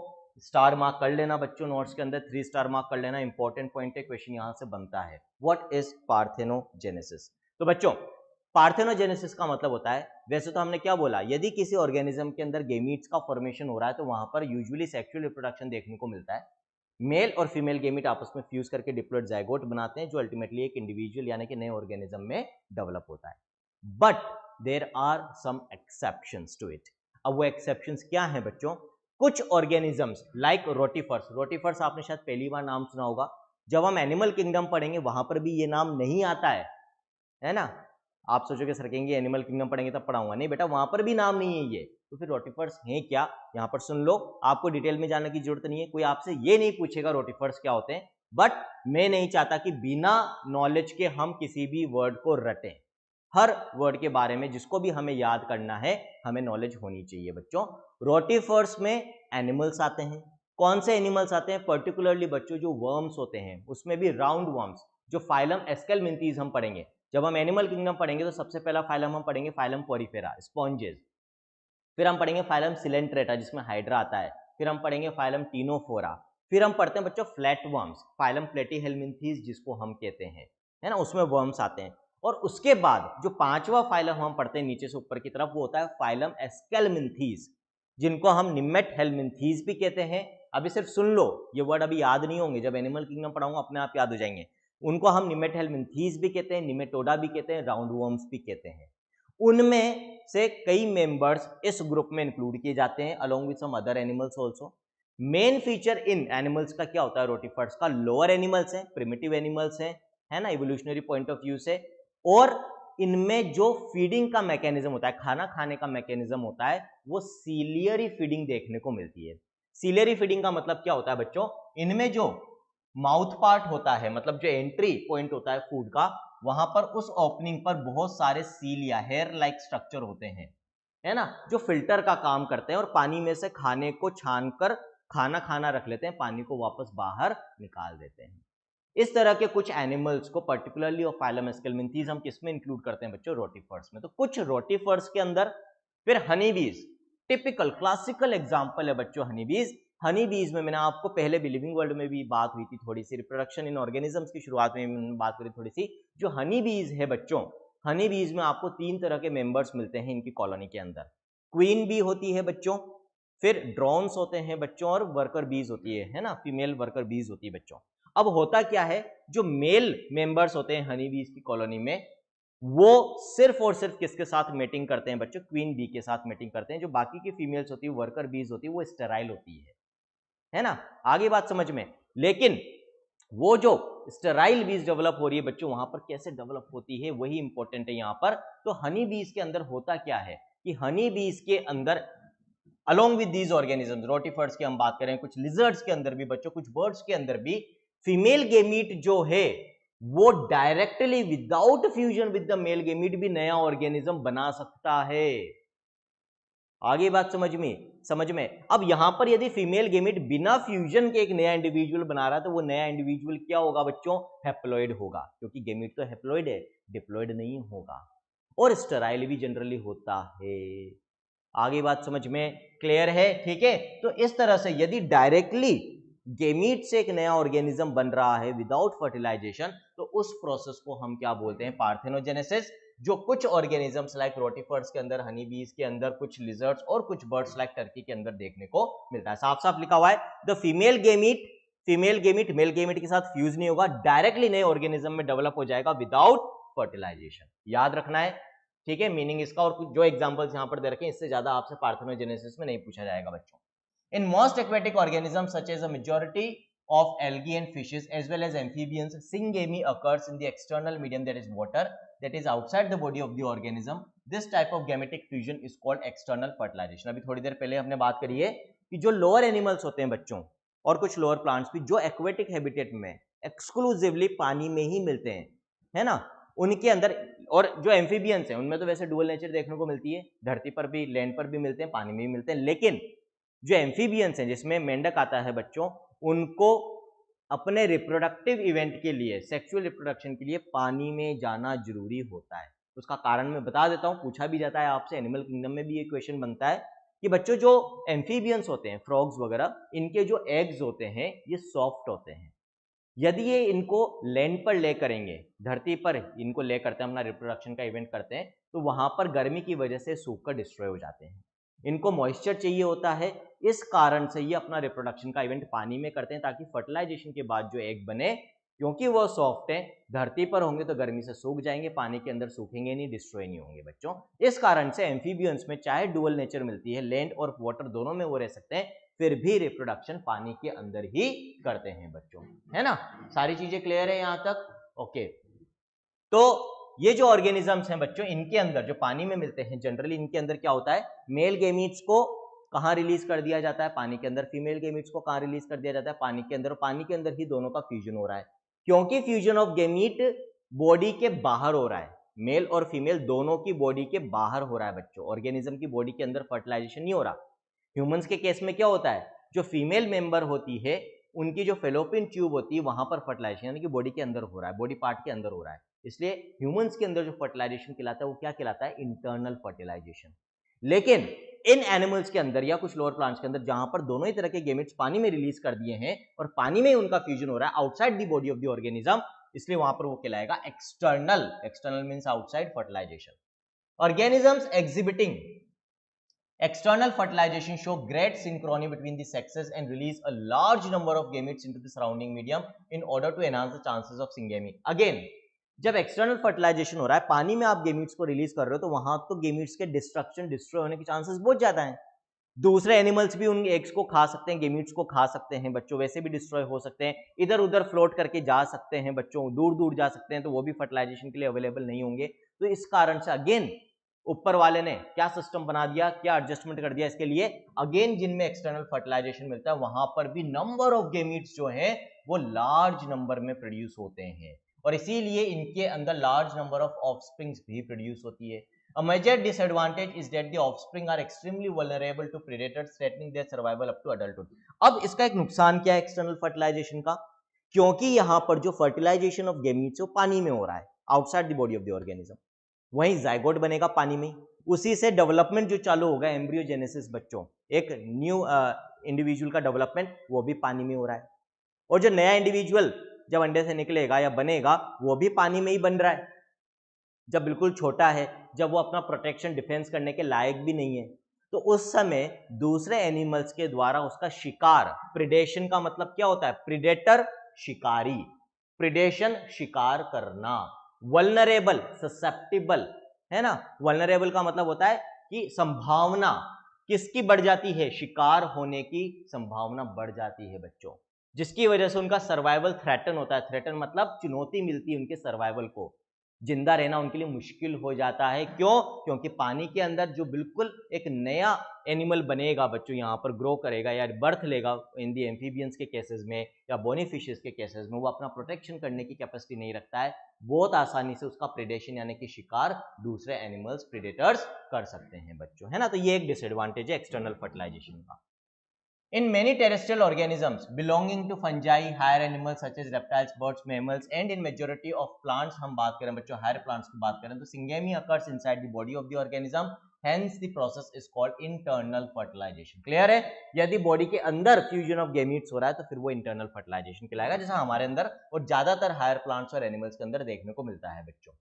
स्टार मार्क कर लेना बच्चों, नोट्स के अंदर 3 स्टार मार्क कर लेना, इंपॉर्टेंट पॉइंट है, क्वेश्चन यहां से बनता है। What is parthenogenesis? तो बच्चों, पार्थेनोजेनेसिस का मतलब होता है, वैसे तो हमने क्या बोला, यदि किसी ऑर्गेनिज्म के अंदर गेमीट्स का फॉर्मेशन हो रहा है तो वहां पर यूजुअली सेक्सुअल रिप्रोडक्शन देखने को मिलता है। मेल और फीमेल गेमीट आपस में फ्यूज करके डिप्लॉइड जाइगोट बनाते हैं, जो अल्टीमेटली एक इंडिविजुअल यानी कि नए ऑर्गेनिज्म में डेवलप होता है। But there are some exceptions to it. अब वो एक्सेप्शंस क्या हैं बच्चों? कुछ ऑर्गेनिजम्स लाइक रोटिफर्स, रोटिफर्स आपने शायद पहली बार नाम सुना होगा, जब हम एनिमल किंगडम पढ़ेंगे वहां पर भी ये नाम नहीं आता है ना। आप सोचोगे सर कहेंगे एनिमल किंगडम पढ़ेंगे तब पढ़ाऊंगा, नहीं बेटा वहां पर भी नाम नहीं है ये। तो फिर रोटिफर्स हैं क्या, यहाँ पर सुन लो, आपको डिटेल में जानने की जरूरत नहीं है, कोई आपसे ये नहीं पूछेगा रोटिफर्स क्या होते हैं। बट मैं नहीं चाहता कि बिना नॉलेज के हम किसी भी वर्ड को रटें। हर वर्ड के बारे में जिसको भी हमें याद करना है हमें नॉलेज होनी चाहिए बच्चों। रोटिफर्स में एनिमल्स आते हैं। कौन से एनिमल्स आते हैं? पर्टिकुलरली बच्चों जो वर्म्स होते हैं, उसमें भी राउंड वर्म्स, जो फाइलम एस्केलमिंथीज हम पढ़ेंगे। जब हम एनिमल किंगडम पढ़ेंगे तो सबसे पहला फाइलम हम पढ़ेंगे फाइलम पोरिफेरा, स्पॉन्जेस। फिर हम पढ़ेंगे फाइलम सिलेंट्रेटा जिसमें हाइड्रा आता है। फिर हम पढ़ेंगे फाइलम टीनोफोरा। फिर हम पढ़ते हैं बच्चों फ्लैट वर्म्स, फाइलम प्लेटीहेलमिंथीज जिसको हम कहते हैं, है ना, उसमें वर्म्स आते हैं। और उसके बाद जो पांचवा फाइलम हम पढ़ते हैं नीचे से ऊपर की तरफ, वो होता है फाइलम एस्केलमिंथीज, जिनको हम निमेट हेलमिंथीज भी कहते हैं। अभी सिर्फ सुन लो, ये वर्ड अभी याद नहीं होंगे, जब एनिमल किंगडम पढ़ाऊंगा अपने आप याद हो जाएंगे। उनको हम निमेट हेलमिंथीज भी कहते हैं, निमेटोडा भी कहते हैं, राउंड वर्म्स भी कहते हैं। उनमें से कई मेंबर्स इस ग्रुप में इंक्लूड किए जाते हैं along with some other animals also. Main feature in animals का क्या होता है रोटिफर्स का? लोअर एनिमल्स हैं, प्रिमिटिव एनिमल्स हैं, है ना, इवोल्यूशनरी पॉइंट ऑफ व्यू से। और इनमें जो फीडिंग का मैकेनिज्म होता है, खाना खाने का मैकेनिज्म होता है, वो सीलियरी फीडिंग देखने को मिलती है। सीलियरी फीडिंग का मतलब क्या होता है बच्चों? इनमें जो माउथ पार्ट होता है, मतलब जो एंट्री पॉइंट होता है फूड का, वहां पर उस ओपनिंग पर बहुत सारे सील या हेयर लाइक स्ट्रक्चर होते हैं, है ना, जो फिल्टर का काम करते हैं और पानी में से खाने को छानकर खाना रख लेते हैं, पानी को वापस बाहर निकाल देते हैं। इस तरह के कुछ एनिमल्स को पर्टिकुलरली और फाइलम एस्केलमिंथीज हम किसमें इंक्लूड करते हैं बच्चों? रोटिफर्स में। तो कुछ रोटिफर्स के अंदर, फिर हनीबीज, टिपिकल क्लासिकल एग्जांपल है बच्चों हनीबीज। हनीबीज में मैंने आपको पहले भी लिविंग वर्ल्ड में भी बात हुई थी थोड़ी सी, रिप्रोडक्शन इन ऑर्गेनिजम्स की शुरुआत में मैंने बात करी थोड़ी सी। जो हनीबीज है बच्चों, हनीबीज में आपको 3 तरह के मेंबर्स मिलते हैं इनकी कॉलोनी के अंदर। क्वीन बी होती है बच्चों, फिर ड्रोन्स होते हैं बच्चों, और वर्कर बीज होती है ना, फीमेल वर्कर बीज होती है बच्चों। अब होता क्या है, जो मेल मेंबर्स होते हैं हनी बीज की कॉलोनी में, वो सिर्फ और सिर्फ किसके साथ मेटिंग करते हैं बच्चों? क्वीन बी के साथ मेटिंग करते हैं। जो बाकी की फीमेल्स होती है, वर्कर बीज होती है, वो स्टेराइल होती है ना। आगे बात समझ में। लेकिन वो जो स्टेराइल बीज डेवलप हो रही है बच्चों, वहां पर कैसे डेवलप होती है वही इंपॉर्टेंट है यहां पर। तो हनी बीज के अंदर होता क्या है कि हनी बीज के अंदर along with these organisms, rotifers की हम बात करें, कुछ लिजर्ड्स के अंदर भी बच्चों, कुछ बर्ड्स के अंदर भी फीमेल गेमीट जो है वो directly without fusion with the male gamete भी नया ऑर्गेनिज्म बना सकता है। आगे बात समझ में। अब यहां पर यदि फीमेल गेमीट बिना फ्यूजन के एक नया इंडिविजुअल बना रहा है, तो वो नया इंडिविजुअल क्या होगा बच्चों? हैप्लॉइड होगा, क्योंकि गेमीट तो हैप्लॉइड है, डिप्लॉइड नहीं होगा। और स्टेराइल भी जनरली होता है। आगे बात समझ में क्लियर है? ठीक है। तो इस तरह से यदि डायरेक्टली गेमीट से एक नया ऑर्गेनिज्म बन रहा है विदाउट फर्टिलाइजेशन, तो उस प्रोसेस को हम क्या बोलते हैं? पार्थेनोजेनेसिस। जो कुछ ऑर्गेनिजम्स लाइक रोटिफर्स के अंदर, हनी बीज के अंदर, कुछ लिजर्ड्स और कुछ बर्ड्स लाइक टर्की के अंदर देखने को मिलता है। साफ साफ लिखा हुआ है, the female gamete male gamete के साथ फ्यूज नहीं होगा, डायरेक्टली नए ऑर्गेनिज्म में डेवलप हो जाएगा विदाउट फर्टिलाइजेशन। याद रखना है, ठीक है, मीनिंग इसका। और जो एग्जांपल्स यहां पर दे रखे हैं, इससे ज्यादा आपसे पार्थेनोजेनेसिस में नहीं पूछा जाएगा बच्चों। In most aquatic organisms, such as a majority of algae and fishes, as well as amphibians, syngamy occurs in the external medium, that is water, that is outside the body of the organism. This type of gametic fusion is called external fertilization. अभी थोड़ी देर पहले हमने बात करी है कि जो lower animals होते हैं बच्चों, और कुछ लोअर प्लांट्स भी, जो एक्वेटिक हैबिटेट में एक्सक्लूसिवली पानी में ही मिलते हैं, है ना, उनके अंदर, और जो एम्फीबियंस हैं उनमें तो वैसे डुअल नेचर देखने को मिलती है, धरती पर भी, लैंड पर भी मिलते हैं, पानी में भी मिलते हैं। लेकिन जो एम्फीबियंस हैं, जिसमें मेंढक आता है बच्चों, उनको अपने रिप्रोडक्टिव इवेंट के लिए, सेक्सुअल रिप्रोडक्शन के लिए पानी में जाना जरूरी होता है। उसका कारण मैं बता देता हूं, पूछा भी जाता है आपसे, एनिमल किंगडम में भी ये क्वेश्चन बनता है कि बच्चों जो एम्फीबियंस होते हैं, फ्रॉग्स वगैरह, इनके जो एग्स होते हैं ये सॉफ्ट होते हैं। यदि ये इनको लैंड पर ले करेंगे, धरती पर इनको ले करते हैं, अपना रिप्रोडक्शन का इवेंट करते हैं, तो वहां पर गर्मी की वजह से सूख कर डिस्ट्रॉय हो जाते हैं। इनको मॉइस्चर चाहिए होता है, इस कारण से ये अपना रिप्रोडक्शन का इवेंट पानी में करते हैं, ताकि फर्टिलाइजेशन के बाद जो एग बने, क्योंकि वो सॉफ्ट है, धरती पर होंगे तो गर्मी से सूख जाएंगे, पानी के अंदर सूखेंगे नहीं, डिस्ट्रॉय नहीं होंगे बच्चों। इस कारण से एम्फीबियंस में चाहे डुअल नेचर मिलती है, लैंड और वाटर दोनों में वो रह सकते हैं, फिर भी रिप्रोडक्शन पानी के अंदर ही करते हैं बच्चों, है ना। सारी चीजें क्लियर है यहां तक? ओके। तो ये जो ऑर्गेनिजम्स हैं बच्चों, इनके अंदर जो पानी में मिलते हैं जनरली, इनके अंदर क्या होता है, मेल गेमीट्स को कहां रिलीज कर दिया जाता है, पानी के अंदर। फीमेल गेमीट्स को कहां रिलीज कर दिया जाता है, पानी के अंदर। पानी के अंदर ही दोनों का फ्यूजन हो रहा है, क्योंकि फ्यूजन ऑफ गेमीट बॉडी के बाहर हो रहा है। मेल और फीमेल दोनों की बॉडी के बाहर हो रहा है बच्चों, ऑर्गेनिज्म की बॉडी के अंदर फर्टिलाइजेशन नहीं हो रहा। ह्यूमंस के केस में क्या होता है, जो फीमेल मेंबर होती है उनकी जो फेलोपियन ट्यूब होती है वहां पर फर्टिलाइजेशन यानी कि बॉडी के अंदर हो रहा है, बॉडी पार्ट के अंदर हो रहा है। इसलिए ह्यूमंस के अंदर जो फर्टिलाइजेशन कहलाता है वो क्या कहलाता है, इंटरनल फर्टिलाइजेशन। लेकिन इन एनिमल्स के अंदर या कुछ लोअर प्लांट्स के अंदर जहां पर दोनों ही तरह के गेमेट्स पानी में रिलीज कर दिए हैं और पानी में उनका फ्यूजन हो रहा है outside the body of the organism, इसलिए वहां पर वो कहलाएगा external. External means outside fertilization. Organisms exhibiting external fertilization show great synchrony between the sexes and release a large number of gametes into the surrounding medium in order to enhance the chances of syngamy. Again, जब external fertilisation हो रहा है, पानी में आप gametes को release कर रहे हो, तो वहां तो गेमीट्स के डिस्ट्रॉय होने के चांसेस बहुत ज्यादा हैं। दूसरे एनिमल्स भी उन एग्स को खा सकते हैं, गेमीट्स को खा सकते हैं बच्चों, वैसे भी डिस्ट्रॉय हो सकते हैं, इधर उधर फ्लोट करके जा सकते हैं बच्चों, दूर दूर जा सकते हैं, तो वो भी फर्टिलाइजेशन के लिए अवेलेबल नहीं होंगे। तो इस कारण से अगेन ऊपर वाले ने क्या सिस्टम बना दिया, क्या एडजस्टमेंट कर दिया इसके लिए, अगेन जिनमें एक्सटर्नल फर्टिलाइजेशन मिलता है वहां पर भी नंबर ऑफ गेमीट्स जो है वो लार्ज नंबर में प्रोड्यूस होते हैं और इसीलिए इनके अंदर लार्ज नंबर ऑफ ऑफस्प्रिंग्स भी प्रोड्यूस होती है। A major disadvantage is that the offspring are extremely vulnerable to predators, threatening their survival up to adulthood. अब इसका एक नुकसान क्या है एक्सटर्नल फर्टिलाइजेशन का, क्योंकि यहां पर जो फर्टिलाइजेशन ऑफ गेमीट्स वो पानी में हो रहा है outside the body of the organism, वहीं जाइगोट बनेगा पानी में, उसी से डेवलपमेंट जो चालू होगा एम्ब्रियोजेनेसिस बच्चों, एक न्यू इंडिविजुअल का डेवलपमेंट वो भी पानी में हो रहा है, और जो नया इंडिविजुअल जब अंडे से निकलेगा या बनेगा वो भी पानी में ही बन रहा है। जब बिल्कुल छोटा है, जब वो अपना प्रोटेक्शन डिफेंस करने के लायक भी नहीं है, तो उस समय दूसरे एनिमल्स के द्वारा उसका शिकार, प्रिडेशन का मतलब क्या होता है, प्रिडेटर शिकारी, प्रिडेशन शिकार करना, वल्नरेबल ससेप्टिबल, है ना। वल्नरेबल का मतलब होता है कि संभावना किसकी बढ़ जाती है, शिकार होने की संभावना बढ़ जाती है बच्चों, जिसकी वजह से उनका सर्वाइवल थ्रेटन होता है। थ्रेटन मतलब चुनौती मिलती है उनके सर्वाइवल को, जिंदा रहना उनके लिए मुश्किल हो जाता है। क्यों? क्योंकि पानी के अंदर जो बिल्कुल एक नया एनिमल बनेगा बच्चों, यहाँ पर ग्रो करेगा या बर्थ लेगा इन दी एम्फीबियंस के केसेस में या बोनीफिशेस के केसेस में, वो अपना प्रोटेक्शन करने की कैपेसिटी नहीं रखता है, बहुत आसानी से उसका प्रेडेशन यानी कि शिकार दूसरे एनिमल्स प्रेडेटर्स कर सकते हैं बच्चों, है ना। तो ये एक डिसएडवांटेज है एक्सटर्नल फर्टिलाइजेशन का। In many terrestrial organisms belonging to fungi, higher animals such as reptiles, birds, mammals, and in majority of plants, हम बात करें बच्चों higher plants की बात करें तो syngamy occurs inside the body of the organism, hence the process is called internal fertilization. Clear है? यदि बॉडी के अंदर फ्यूजन ऑफ गेमीट्स हो रहा है तो फिर वो इंटरनल फर्टिलाइजेशन कहलाएगा, जैसा हमारे अंदर और ज्यादातर हायर प्लांट्स और एनिमल्स के अंदर देखने को मिलता है बच्चों।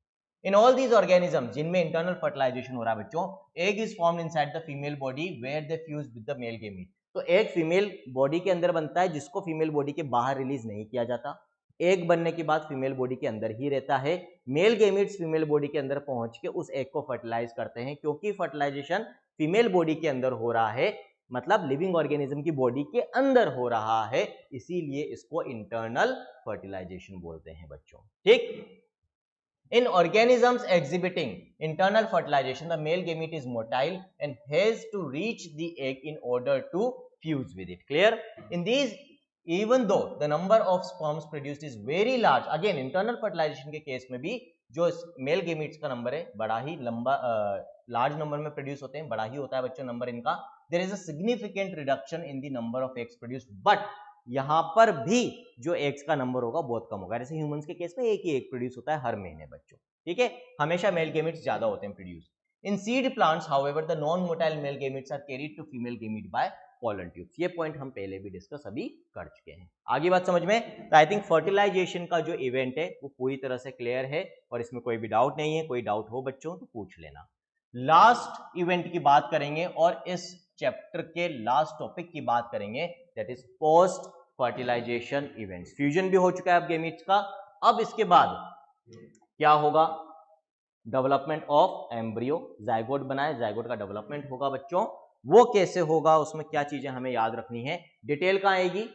In all these organisms जिनमें इंटरनल फर्टिलाइजेशन हो रहा है बच्चों, egg is formed inside the female body where they fuse with the male gamete. तो एक फीमेल बॉडी के अंदर बनता है जिसको फीमेल बॉडी के बाहर रिलीज नहीं किया जाता, एग बनने के बाद फीमेल बॉडी के अंदर ही रहता है। मेल गेमिट्स फीमेल बॉडी के अंदर पहुंच के उस एग को फर्टिलाइज करते हैं, क्योंकि फर्टिलाइजेशन फीमेल बॉडी के अंदर हो रहा है, मतलब लिविंग ऑर्गेनिज्म की बॉडी के अंदर हो रहा है, इसीलिए इसको इंटरनल फर्टिलाइजेशन बोलते हैं बच्चों, ठीक। In organisms exhibiting internal fertilization, the male gamete is motile and has to reach the egg in order to fuse with it. Clear? In these, even though the number of sperms produced is very large, again internal fertilization के case में भी जो mail gametes का number है बड़ा ही लंबा large number में produce होते हैं, बड़ा ही होता है बच्चों नंबर इनका, there is a significant reduction in the number of eggs produced, but यहां पर भी जो एग्स का नंबर होगा बहुत कम होगा। जैसे ह्यूमंस के केस में एक ही एग प्रोड्यूस होता है हर महीने बच्चों, ठीक है, हमेशा मेल गेमेट्स ज्यादा होते हैं produce. In seed plants however the non motile male gametes are carried to female gamete by pollen tubes. ये पॉइंट हम पहले भी डिस्कस अभी कर चुके हैं। आगे बात समझ में? तो आई थिंक फर्टिलाइजेशन का जो इवेंट है वो पूरी तरह से क्लियर है और इसमें कोई भी डाउट नहीं है। कोई डाउट हो बच्चों तो पूछ लेना। लास्ट इवेंट की बात करेंगे और इस चैप्टर के लास्ट टॉपिक की बात करेंगे, that is post fertilization events. Fusion भी हो चुका है अब गेमीट्स का, अब इसके बाद क्या होगा, डेवलपमेंट ऑफ एम्ब्रियो, जाइगोट बना है, जाइगोट का डेवलपमेंट होगा बच्चों, वो कैसे होगा, उसमें क्या चीजें हमें याद रखनी है। डिटेल कहाँ आएगी,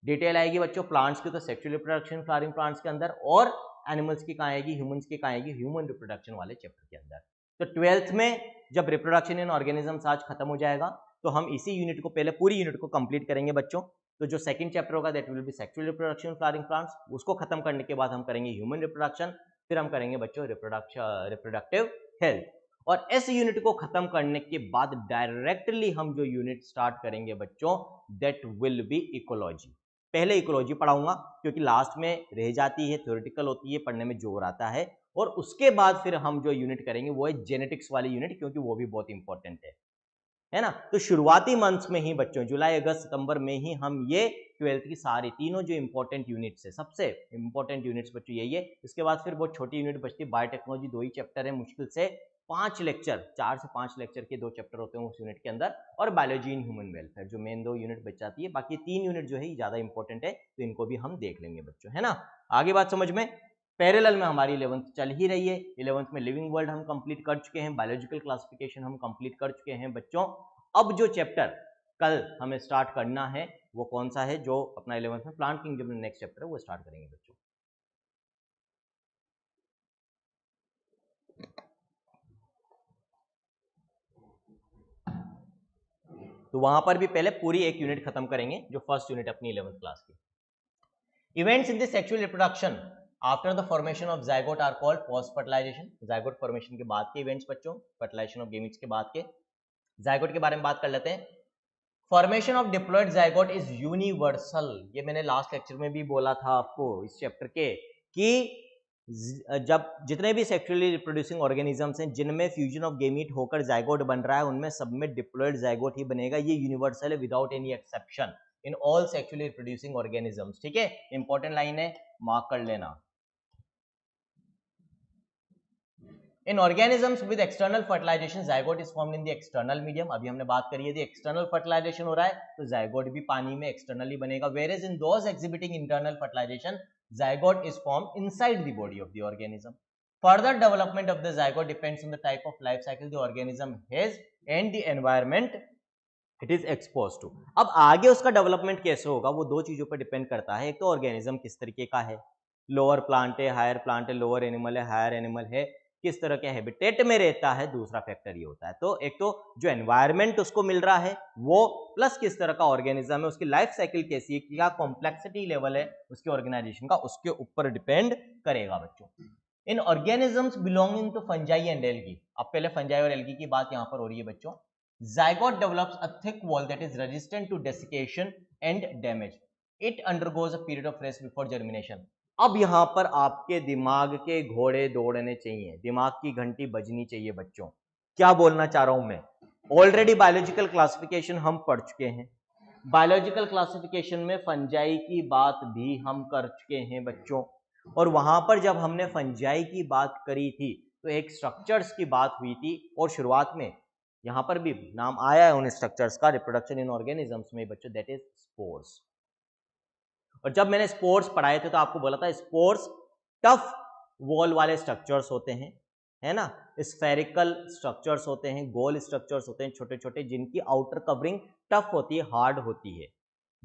डिटेल आएगी बच्चों प्लांट्स की तो सेक्सुअल रिप्रोडक्शन फ्लावरिंग प्लांट्स के अंदर, और एनिमल्स की कहाँ आएगी, ह्यूमंस की कहाँ आएगी, ह्यूमन रिप्रोडक्शन वाले चैप्टर के अंदर। तो 12th में जब रिप्रोडक्शन इन ऑर्गेनिजम्स आज खत्म हो जाएगा तो हम इसी यूनिट को पहले पूरी यूनिट को कंप्लीट करेंगे बच्चों। तो जो सेकंड चैप्टर होगा that will be sexual reproduction flowering plants, उसको खत्म करने के बाद हम करेंगे ह्यूमन रिप्रोडक्शन, फिर हम करेंगे बच्चों रिप्रोडक्टिव हेल्थ। और इस यूनिट को खत्म करने के बाद डायरेक्टली हम जो यूनिट स्टार्ट करेंगे बच्चों दैट विल बी इकोलॉजी। पहले इकोलॉजी पढ़ाऊंगा क्योंकि लास्ट में रह जाती है, थ्योरेटिकल होती है, पढ़ने में जोर आता है। और उसके बाद फिर हम जो यूनिट करेंगे वो है जेनेटिक्स वाली यूनिट, क्योंकि वो भी बहुत इंपॉर्टेंट है ना। तो शुरुआती मंथ्स में ही बच्चों जुलाई अगस्त सितंबर में ही हम ये 12th की सारी तीनों जो इंपॉर्टेंट यूनिट्स है, सबसे इंपॉर्टेंट यूनिट्स बच्चों यही है। इसके बाद फिर बहुत छोटी यूनिट बचती है बायोटेक्नोलॉजी, 2 ही चैप्टर है, मुश्किल से 5 लेक्चर, 4 से 5 लेक्चर के 2 चैप्टर होते हैं उस यूनिट के अंदर, और बायोलॉजी इन ह्यूमन वेलफेयर जो मेन 2 यूनिट बच जाती है। बाकी 3 यूनिट जो है ज्यादा इंपॉर्टेंट है, तो इनको भी हम देख लेंगे बच्चों, है ना। आगे बात समझ में। पैरेलल में हमारी 11th चल ही रही है। 11th में लिविंग वर्ल्ड हम कंप्लीट कर चुके हैं, बायोलॉजिकल क्लासिफिकेशन हम कंप्लीट कर चुके हैं बच्चों। अब जो चैप्टर कल हमें स्टार्ट करना है वो कौन सा है, जो अपना 11th में प्लांट किंगडम में नेक्स्ट चैप्टर है वो स्टार्ट करेंगे बच्चों। तो वहां पर भी पहले पूरी एक यूनिट खत्म करेंगे जो फर्स्ट यूनिट अपनी 11th क्लास की। Events in the sexual reproduction after the formation of zygote are called post fertilization. Zygote formation के बाद के इवेंट्स बच्चों, फर्टिलाइजेशन ऑफ गेमीट्स के बाद के। जाइगोट के बारे में बात कर लेते हैं। Formation of diploid zygote is universal. ये मैंने लास्ट लेक्चर में भी बोला था आपको इस चैप्टर के, कि जब जितने भी सेक्सुअली रिप्रोड्यूसिंग ऑर्गेनिजम्स हैं जिनमें फ्यूजन ऑफ गेमीट होकर जाइगोट बन रहा है, उनमें सब में डिप्लॉयड जाइगोट ही बनेगा। ये यूनिवर्सल है without any exception in all sexually reproducing organisms. ठीक है, इंपॉर्टेंट लाइन है, मार्क कर लेना। In organisms with external fertilization, zygote is formed in the external medium. अभी हमने बात करी है यदि external fertilization हो रहा है तो zygote भी पानी में externally बनेगा. Whereas in those exhibiting internal fertilization, zygote is formed inside the body of the organism. Further development of the zygote depends on the type of life cycle the organism has and the environment it is exposed to. अब आगे उसका development कैसे होगा वो दो चीजों पर depend करता है। एक तो ऑर्गेनिज्म किस तरीके का है, लोअर प्लांट है, हायर प्लांट है, लोअर एनिमल है, हायर एनिमल है, किस तरह के हैबिटेट में रहता है, दूसरा फैक्टर ये होता है। तो एक तो जो एनवायरनमेंट उसको मिल रहा है वो, प्लस किस तरह का ऑर्गेनिज्म है, उसकी लाइफ साइकिल कैसी है, क्या कॉम्प्लेक्सिटी लेवल है उसके ऑर्गेनाइजेशन का, उसके ऊपर डिपेंड करेगा बच्चों। In organisms belonging to fungi and algae, अब पहले फंजाई और एल्गी की बात यहां पर हो रही है बच्चों। zygote develops a thick wall that is resistant to desiccation and damage. It undergoes a period of rest before germination. अब यहां पर आपके दिमाग के घोड़े दौड़ने चाहिए, दिमाग की घंटी बजनी चाहिए बच्चों। क्या बोलना चाह रहा हूं मैं, ऑलरेडी बायोलॉजिकल क्लासिफिकेशन हम पढ़ चुके हैं, बायोलॉजिकल क्लासिफिकेशन में फंजाई की बात भी हम कर चुके हैं बच्चों। और वहां पर जब हमने फंजाई की बात करी थी तो एक स्ट्रक्चर्स की बात हुई थी, और शुरुआत में यहां पर भी नाम आया है उन स्ट्रक्चर्स का रिप्रोडक्शन इन ऑर्गेनिजम्स में बच्चों, दैट इज स्पोर्स। और जब मैंने स्पोर्स पढ़ाए थे तो आपको बोला था स्पोर्स टफ वॉल वाले स्ट्रक्चर्स होते हैं, है ना, स्फेरिकल स्ट्रक्चर्स होते हैं, गोल स्ट्रक्चर्स होते हैं छोटे छोटे, जिनकी आउटर कवरिंग टफ होती है, हार्ड होती है,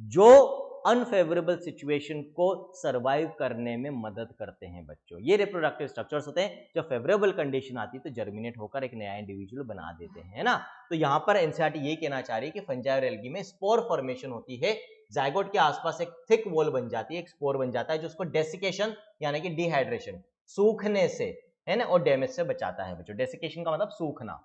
जो अनफेवरेबल सिचुएशन को सरवाइव करने में मदद करते हैं बच्चों। ये रिप्रोडक्टिव स्ट्रक्चर्स होते हैं, जब फेवरेबल कंडीशन आती है तो जर्मिनेट होकर एक नया इंडिविजुअल बना देते हैं, है ना। तो यहां पर एनसीईआरटी यही कहना चाह रही है कि फंजाई और एल्गी में स्पोर फॉर्मेशन होती है, जाइगोट के आसपास एक थिक वॉल बन जाती है, एक स्पोर बन जाता है जो उसको डेसिकेशन यानी कि डिहाइड्रेशन, सूखने से, है ना, और डैमेज से बचाता है बच्चों। डेसिकेशन का मतलब सूखना।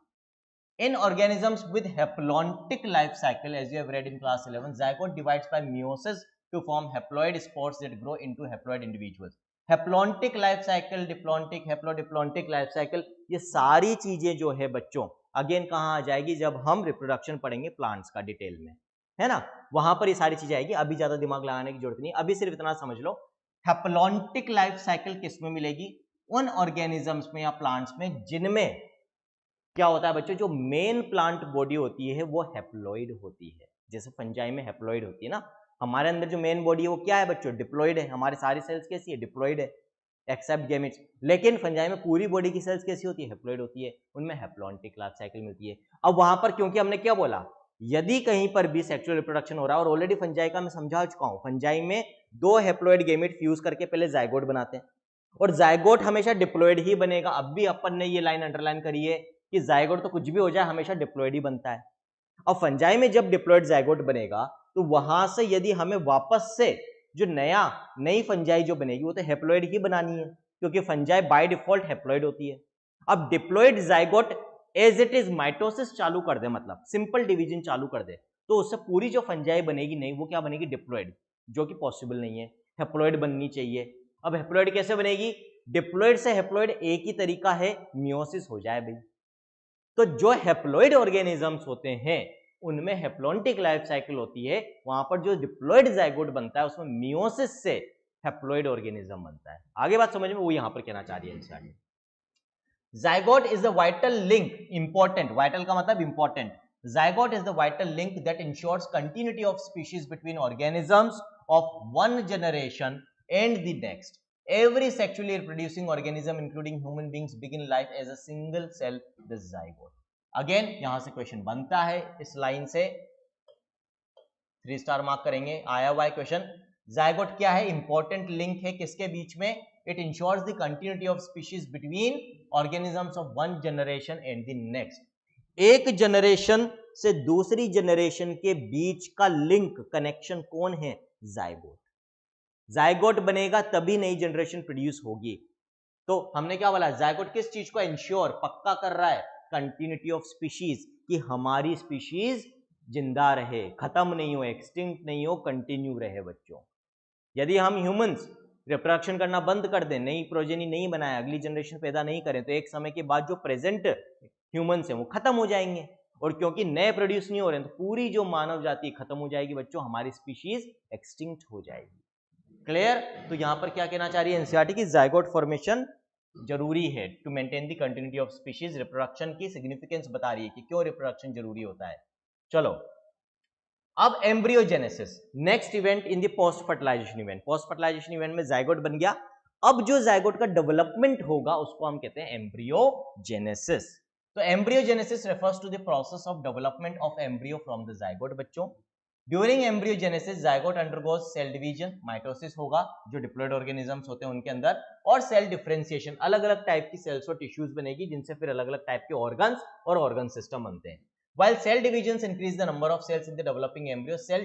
In organisms with haplontic life cycle, as you have read in class 11, zygote divides by meiosis to form haploid spores that grow into haploid individuals. Haplontic life cycle, diplontic, haplodiplontic life cycle, ये सारी चीजें जो है बच्चों again कहाँ आ जाएगी, जब हम रिप्रोडक्शन पढ़ेंगे प्लांट्स का डिटेल में, है ना, वहां पर ये सारी चीजें आएगी। अभी ज्यादा दिमाग लगाने की जरूरत नहीं, अभी सिर्फ इतना समझ लो, हैप्लॉन्टिक लाइफ साइकिल किसमें मिलेगी, उन ऑर्गेनिजम्स में या प्लांट्स में जिनमें क्या होता है बच्चों, जो मेन प्लांट बॉडी होती है वो हैप्लॉइड होती है। जैसे फंजाई में हैप्लॉइड होती है ना, हमारे अंदर जो मेन बॉडी है वो क्या है बच्चों, डिप्लॉइड है। हमारी सारी सेल्स कैसी है, डिप्लॉइड है। Accept gametes. लेकिन फंजाई में पूरी बॉडी की सेल्स कैसी होती है? हैप्लॉइड होती है, उनमें हैप्लॉन्टिक लाइफ साइकिल मिलती है। अब वहां पर क्योंकि हमने क्या बोला, यदि कहीं पर भी सेक्सुअल रिप्रोडक्शन हो रहा है, और ऑलरेडी फंजाई का मैं समझा चुका हूं, फंजाई में 2 हैप्लॉइड गैमेट फ्यूज करके पहले जाइगोट बनाते हैं, और जाइगोट हमेशा डिप्लॉइड ही बनेगा। अब भी अपन ने ये लाइन अंडरलाइन करी है कि जाइगोट तो कुछ भी हो जाए हमेशा डिप्लॉइड ही बनता है। अब फंजाई में जब डिप्लॉइड जाइगोट बनेगा तो वहां से यदि हमें वापस से जो नई फंजाई जो बनेगी वो तो हैप्लॉइड ही बनानी है, क्योंकि फंजाई बाय डिफॉल्ट हैप्लॉइड होती है। अब diploid zygote as it is mitosis चालू कर दे, मतलब सिंपल डिवीजन चालू कर दे, तो उससे पूरी जो फंजाई बनेगी नहीं, वो क्या बनेगी? डिप्लॉइड, जो कि पॉसिबल नहीं है, हैप्लॉइड बननी चाहिए। अब हैप्लॉइड कैसे बनेगी? डिप्लॉइड से हैप्लॉइड एक ही तरीका है, मियोसिस हो जाए भाई। तो जो हैप्लॉइड ऑर्गेनिजम्स होते हैं उनमें हैप्लॉन्टिक लाइफ साइकिल होती है, वहां पर जो डिप्लॉइड जाइगोट बनता है उसमें मियोसिस से हैप्लॉइड ऑर्गेनिज्म बनता है। आगे बात समझ में, वो यहां पर कहना चाह रही है इंसान। Zygote is the vital link, important, vital का मतलब important, zygote is the vital link that ensures continuity of species between organisms of one generation and the next. Every sexually reproducing organism including human beings begin life as a single cell, the zygote. Again यहां से question बनता है, इस line से 3 star mark करेंगे, आया हुआ है क्वेश्चन। जाइगोट क्या है? इंपॉर्टेंट लिंक है किसके बीच में? It ensures the continuity of species between organisms of one generation and the next. एक जनरेशन से दूसरी जनरेशन के बीच का लिंक, कनेक्शन कौन है? जाइगोट। जाइगोट बनेगा तभी नई जनरेशन प्रोड्यूस होगी। तो हमने क्या बोला? जाइगोट किस चीज को इंश्योर, पक्का कर रहा है? कंटिन्यूटी ऑफ स्पीशीज, कि हमारी स्पीशीज जिंदा रहे, खत्म नहीं हो, एक्सटिंक्ट नहीं हो, कंटिन्यू रहे बच्चों। यदि हम ह्यूमंस रिप्रोडक्शन करना बंद कर दें, नई प्रोजेनी नहीं बनाए, अगली जनरेशन पैदा नहीं करें, तो एक समय के बाद जो प्रेजेंट ह्यूमंस हैं वो खत्म हो जाएंगे, और क्योंकि नए प्रोड्यूस नहीं हो रहे हैं तो पूरी जो मानव जाति खत्म हो जाएगी बच्चों, हमारी स्पीशीज एक्सटिंक्ट हो जाएगी। क्लियर? तो यहां पर क्या कहना चाह रही है एनसीईआरटी की? जाइगोट फॉर्मेशन जरूरी है to maintain the continuity of species. Reproduction की सिग्निफिकेंस बता रही है कि क्यों रिप्रोडक्शन जरूरी होता है। चलो अब embryogenesis, next event in the post fertilization event. Post fertilization event में जाइगोट बन गया, अब जो जाइगोट का डेवलपमेंट होगा उसको हम कहते हैं एम्ब्रियोजेनेसिस। तो embryogenesis refers to the process of development of embryo from the zygote बच्चों। During embryogenesis zygote undergoes cell division, mitosis होगा जो डिप्लॉइड ऑर्गेनिजम्स होते हैं उनके अंदर, और सेल डिफरेंशिएशन, अलग अलग टाइप की सेल्स और टिश्यूज बनेगी जिनसे फिर अलग अलग टाइप के ऑर्गन्स और ऑर्गन सिस्टम बनते हैं। While cell divisions increase the number of cells in the developing embryo, cell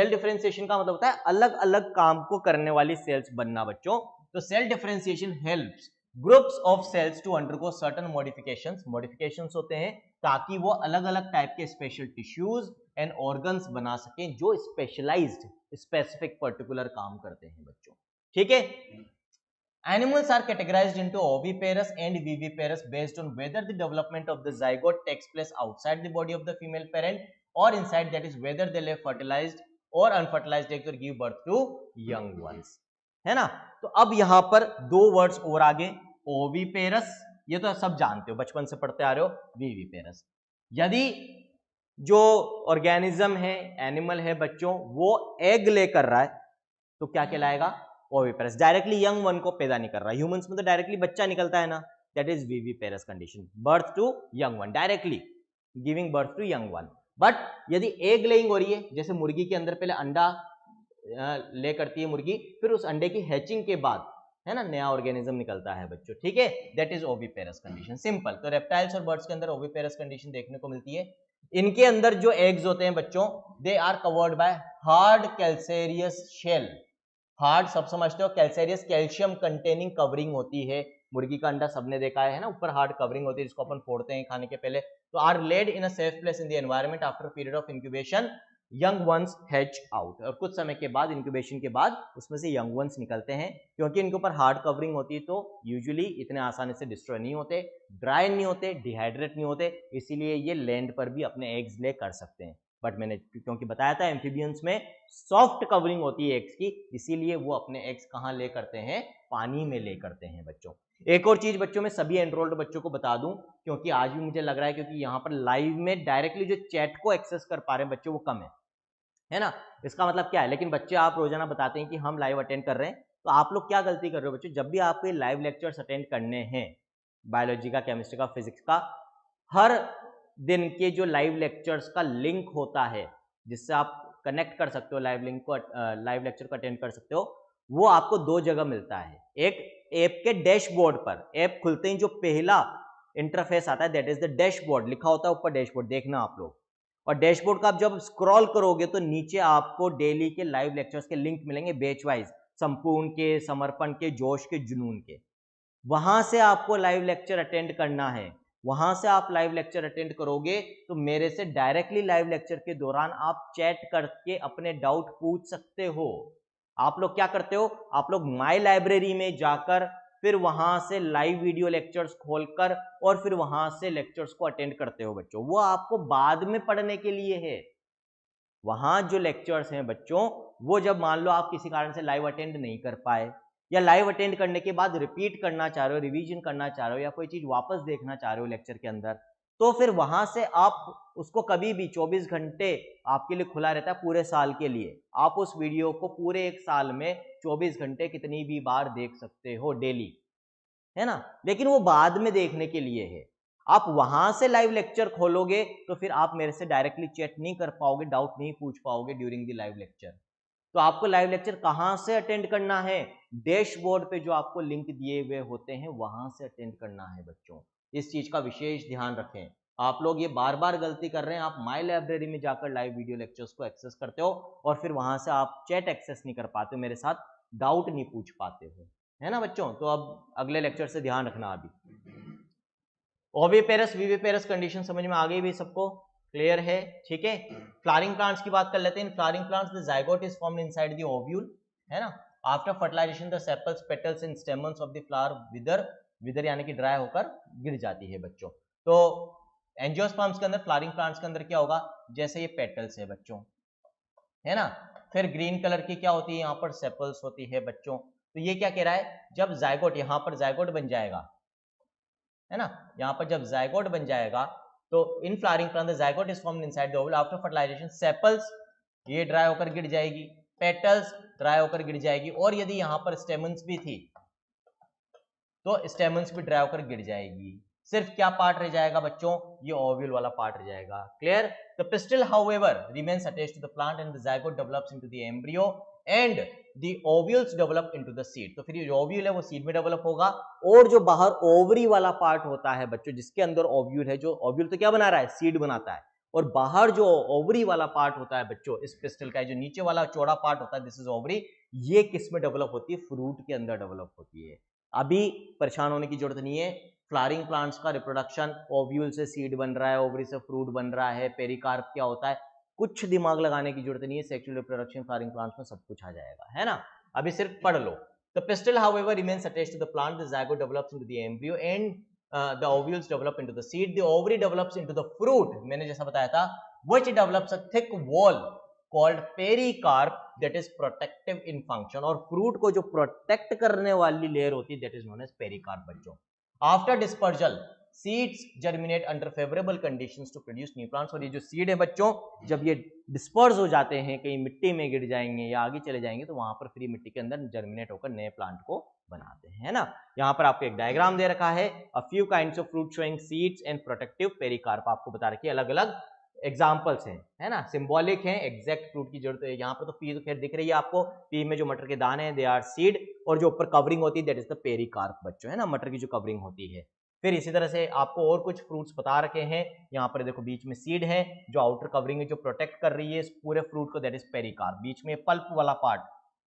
differentiation का मतलब होता है अलग अलग काम को करने वाली सेल्स बनना बच्चों। तो cell differentiation helps groups of cells to undergo certain modifications होते हैं ताकि वो अलग अलग टाइप के स्पेशल टिश्यूज एंड ऑर्गन्स बना सकें जो स्पेशलाइज्ड, स्पेसिफिक, पर्टिकुलर काम करते हैं बच्चों। ठीक है? Animals are categorized into oviparous and viviparous based on whether the development of the zygote takes place outside the body of the female parent or inside, that is whether they lay fertilized or unfertilized eggs or give birth to young ones, है ना? तो अब यहां पर 2 words और आगे, oviparous, ये तो सब जानते हो, बचपन से पढ़ते आ रहे हो, विविपेरस। यदि जो ऑर्गेनिज्म है, एनिमल है बच्चों, वो एग ले कर रहा है तो क्या कहलाएगा? ओविपेरस। डायरेक्टली यंग वन को पैदा नहीं कर रहा, ह्यूमंस में तो डायरेक्टली बच्चा निकलता है ना, that is viviparous condition, birth to young one, directly giving birth to young one. But यदि एग लेइंग हो रही है, जैसे मुर्गी के अंदर पहले अंडा ले करती है मुर्गी, फिर उस अंडे की हैचिंग के बाद, है ना, नया ऑर्गेनिज्म निकलता है बच्चों। ठीक है? That is oviparous condition, simple. तो रेप्टाइल्स और बर्ड्स के अंदर ओविपेरस कंडीशन देखने को मिलती है। इनके अंदर जो एग्स होते हैं बच्चों, they are covered by hard calcareous shell. Hard सब समझते हो, कैल्सेरियस कैल्शियम कंटेनिंग कवरिंग होती है। मुर्गी का अंडा सबने देखा है ना, ऊपर हार्ड कवरिंग होती है जिसको अपन फोड़ते हैं खाने के पहले। तो are laid in a safe place in the environment after period of incubation young ones hatch out, और कुछ समय के बाद, इंक्यूबेशन के बाद, उसमें से यंग वंस निकलते हैं। क्योंकि इनके ऊपर हार्ड कवरिंग होती है तो यूजुअली इतने आसानी से डिस्ट्रॉय नहीं होते, ड्राई नहीं होते, डिहाइड्रेट नहीं होते, इसीलिए ये लैंड पर भी अपने एग्स ले कर सकते हैं। बट मैंने क्योंकि बताया था एम्फीबियंस में सॉफ्ट कवरिंग होती है एग्स की, इसीलिए वो अपने एग्स कहाँ ले करते हैं? पानी में ले करते हैं बच्चों। एक और चीज बच्चों में सभी एनरोल्ड बच्चों को बता दूं, क्योंकि आज भी मुझे लग रहा है, क्योंकि यहाँ पर लाइव में डायरेक्टली जो चैट को एक्सेस कर पा रहे हैं बच्चे वो कम है ना? इसका मतलब क्या है? लेकिन बच्चे आप रोजाना बताते हैं कि हम लाइव अटेंड कर रहे हैं, तो आप लोग क्या गलती कर रहे हो बच्चों, जब भी आपको ये लाइव लेक्चर्स अटेंड करने हैं बायोलॉजी का, केमिस्ट्री का, फिजिक्स का, हर दिन के जो लाइव लेक्चर्स का लिंक होता है जिससे आप कनेक्ट कर सकते हो, लाइव लिंक को, लाइव लेक्चर को अटेंड कर सकते हो, वो आपको दो जगह मिलता है। एक ऐप के डैशबोर्ड पर, ऐप खुलते ही जो पहला इंटरफेस आता है दैट इज द डैशबोर्ड, लिखा होता है ऊपर डैशबोर्ड, देखना आप लोग। और डैशबोर्ड का आप जब स्क्रॉल करोगे तो नीचे आपको डेली के लाइव लेक्चर्स के लिंक मिलेंगे बैच वाइज, संपूर्ण के, समर्पण के, जोश के, जुनून के। वहां से आपको लाइव लेक्चर अटेंड करना है। वहां से आप लाइव लेक्चर अटेंड करोगे तो मेरे से डायरेक्टली लाइव लेक्चर के दौरान आप चैट करके अपने डाउट पूछ सकते हो। आप लोग क्या करते हो, आप लोग माई लाइब्रेरी में जाकर फिर वहां से लाइव वीडियो लेक्चर्स खोलकर और फिर वहां से लेक्चर्स को अटेंड करते हो बच्चों। वो आपको बाद में पढ़ने के लिए है। वहां जो लेक्चर्स हैं बच्चों, वो जब मान लो आप किसी कारण से लाइव अटेंड नहीं कर पाए, या लाइव अटेंड करने के बाद रिपीट करना चाह रहे हो, रिवीजन करना चाह रहे हो, या कोई चीज वापस देखना चाह रहे हो लेक्चर के अंदर, तो फिर वहां से आप उसको कभी भी 24 घंटे आपके लिए खुला रहता है पूरे साल के लिए। आप उस वीडियो को पूरे एक साल में 24 घंटे कितनी भी बार देख सकते हो डेली, है ना। लेकिन वो बाद में देखने के लिए है। आप वहां से लाइव लेक्चर खोलोगे तो फिर आप मेरे से डायरेक्टली चैट नहीं कर पाओगे, डाउट नहीं पूछ पाओगे ड्यूरिंग द लाइव लेक्चर। तो आपको लाइव लेक्चर कहां से अटेंड करना है, डैशबोर्ड पे जो आपको लिंक दिए हुए होते हैं वहां से अटेंड करना है बच्चों। इस चीज का विशेष ध्यान रखें। आप लोग ये बार बार गलती कर रहे हैं, आप माई लाइब्रेरी में जाकर लाइव वीडियो लेक्चर्स को एक्सेस करते हो और फिर वहां से आप चैट एक्सेस नहीं कर पाते हो, मेरे साथ डाउट नहीं पूछ पाते हो, है ना बच्चों। तो अब अगले लेक्चर से ध्यान रखना। अभी ओविपेरस विविपेरस कंडीशन समझ में आ गई भी सबको, क्लियर है, ठीक है। फ्लावरिंग प्लांट्स की बात कर लेते हैं। Flowering plants the zygote is formed inside the ovule, है ना। After fertilization the sepals, petals and stamens of the flower wither, wither यानी कि ड्राई होकर गिर जाती है बच्चों। तो एंजियोस्पर्म्स के अंदर, फ्लावरिंग प्लांट्स के अंदर क्या होगा, जैसे ये पेटल्स है बच्चों, है ना। फिर ग्रीन कलर की क्या होती है, यहाँ पर सेपल्स होती है बच्चों। तो ये क्या कह रहा है, जब जाइगोट, यहाँ पर जाइगोट बन जाएगा, है ना, यहाँ पर जब जाइगोट बन जाएगा तो in flowering plant the zygote is formed inside the ovule after fertilization. Sepals ये ड्राई होकर गिर जाएगी, पेटल्स ड्राई होकर गिर जाएगी, और यदि यहाँ पर स्टेमन्स भी थी तो स्टेमन्स भी ड्राई होकर गिर जाएगी। सिर्फ क्या पार्ट रह जाएगा बच्चों, ये ओव्यूल वाला पार्ट रह जाएगा, clear. The pistil however remains attached to the plant and the zygote develops into the embryo and the ovules develop into the seed. तो फिर ये जो ओव्यूल है वो सीड में डेवलप होगा, और जो बाहर ओवरी वाला पार्ट होता है बच्चों, जिसके अंदर ओव्यूल है, जो ओव्यूल तो क्या बना रहा है, सीड बनाता है, और बाहर जो ओवरी वाला पार्ट होता है बच्चों, इस पिस्टल का जो नीचे वाला चौड़ा पार्ट होता है, दिस इज ओवरी, ये किस में डेवलप होती है, फ्रूट के अंदर डेवलप होती है। अभी परेशान होने की जरूरत नहीं है। फ्लावरिंग प्लांट्स का रिप्रोडक्शन, ओव्यूल से सीड बन रहा है, ओवरी से फ्रूट बन रहा है, पेरिकार्प क्या होता है, कुछ दिमाग लगाने की जरूरत नहीं है। सेक्सुअल रिप्रोडक्शन फ्लावरिंग प्लांट्स में सब कुछ आ जाएगा, है ना। अभी सिर्फ पढ़ लो। The pistil, however, remains attached to the plant. The zygote develops into the embryo and the ovules develop into the seed. The ovary develops into the fruit. मैंने जैसा बताया था, which develops a thick wall called pericarp that is protective in function. और fruit को जो protect करने वाली layer होती है that is known as pericarp बच्चों। After dispersal, seeds germinate under favorable conditions to produce new plants। और ये जो सीड है बच्चों, जब ये डिस्पर्स हो जाते हैं, कहीं मिट्टी में गिर जाएंगे या आगे चले जाएंगे, तो वहां पर फ्री मिट्टी के अंदर जर्मिनेट होकर नए प्लांट को बनाते हैं, है ना। यहाँ पर आपको एक डायग्राम दे रखा है, a few kinds of fruit showing seeds and protective pericarp, आपको बता रखी है, अलग अलग एग्जाम्पल्स हैं, है ना, सिंबॉलिक हैं, एग्जैक्ट फ्रूट की जरूरत है। यहाँ पर तो पी तो खैर दिख रही है आपको, पी में जो मटर के दाने हैं दे आर सीड, और जो ऊपर कवरिंग होती है दैट इज द पेरिकार्प बच्चों, है ना, मटर की जो कवरिंग होती है। फिर इसी तरह से आपको और कुछ फ्रूट्स बता रखे हैं, यहाँ पर देखो बीच में सीड है, जो आउटर कवरिंग है जो प्रोटेक्ट कर रही है इस पूरे फ्रूट को, दैट इज पेरिकार्प। बीच में पल्प वाला पार्ट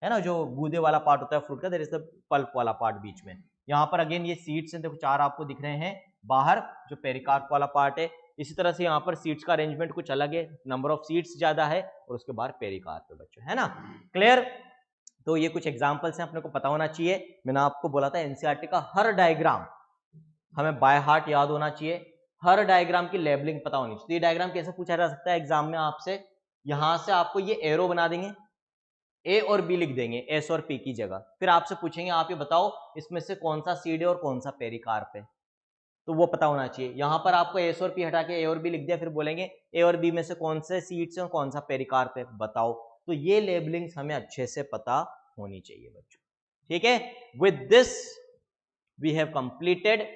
है ना, जो गूदे वाला पार्ट होता है फ्रूट का, दैट इज द पल्प वाला पार्ट बीच में। यहाँ पर अगेन ये सीड्स हैं, देखो चार आपको दिख रहे हैं बाहर, जो पेरिकार्प वाला पार्ट है। इसी तरह से यहाँ पर सीड्स का अरेंजमेंट कुछ अलग है, नंबर ऑफ सीड्स ज्यादा है, और उसके बाद पेरिकार्प है बच्चों, है ना, क्लियर। तो ये कुछ एग्जाम्पल्स हैं, अपने को पता होना चाहिए। मैंने आपको बोला था एनसीईआरटी का हर डायग्राम हमें बाय हार्ट याद होना चाहिए, हर डायग्राम की लेबलिंग पता होनी चाहिए। तो ये डायग्राम कैसे पूछा जा सकता है एग्जाम में आपसे, यहां से आपको ये एरो बना देंगे, ए और बी लिख देंगे एस और पी की जगह, फिर आपसे पूछेंगे आप ये बताओ इसमें से कौन सा सीड है और कौन सा पेरिकार्प है, तो वो पता होना चाहिए। यहां पर आपको एस और पी हटा के ए और बी लिख दिया, फिर बोलेंगे ए और बी में से कौन से सीड्स हैं और कौन सा पेरिकार्प है बताओ। तो ये लेबलिंग्स हमें अच्छे से पता होनी चाहिए बच्चों, ठीक है, with this we have completed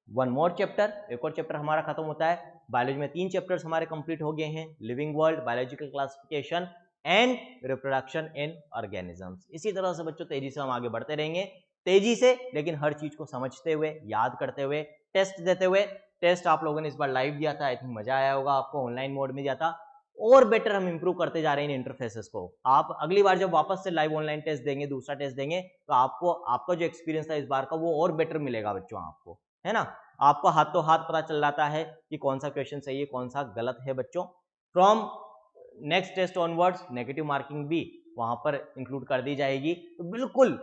one more chapter. एक और चैप्टर हमारा खत्म होता है। बायोलॉजी में 3 चैप्टर्स हमारे कंप्लीट हो गए हैं, living world, biological classification and reproduction in organisms. इसी तरह से बच्चों तेजी से हम आगे बढ़ते रहेंगे, तेजी से, लेकिन हर चीज को समझते हुए, याद करते हुए, टेस्ट देते हुए। टेस्ट आप लोगों ने इस बार लाइव दिया था, आई थिंक मजा आया होगा आपको, ऑनलाइन मोड में दिया था। और बेटर हम इंप्रूव करते जा रहे हैं इन इंटरफेसेस को। आप अगली बार जब वापस से लाइव ऑनलाइन टेस्ट देंगे, दूसरा टेस्ट देंगे, तो आपको आपका जो एक्सपीरियंस था इस बार का वो और बेटर मिलेगा बच्चों आपको, है ना। आपको हाथों हाथ पता चल जाता है कि कौन सा क्वेश्चन सही है, कौन सा गलत है बच्चों। From next test onwards negative marking भी वहां पर इंक्लूड कर दी जाएगी, तो बिल्कुल।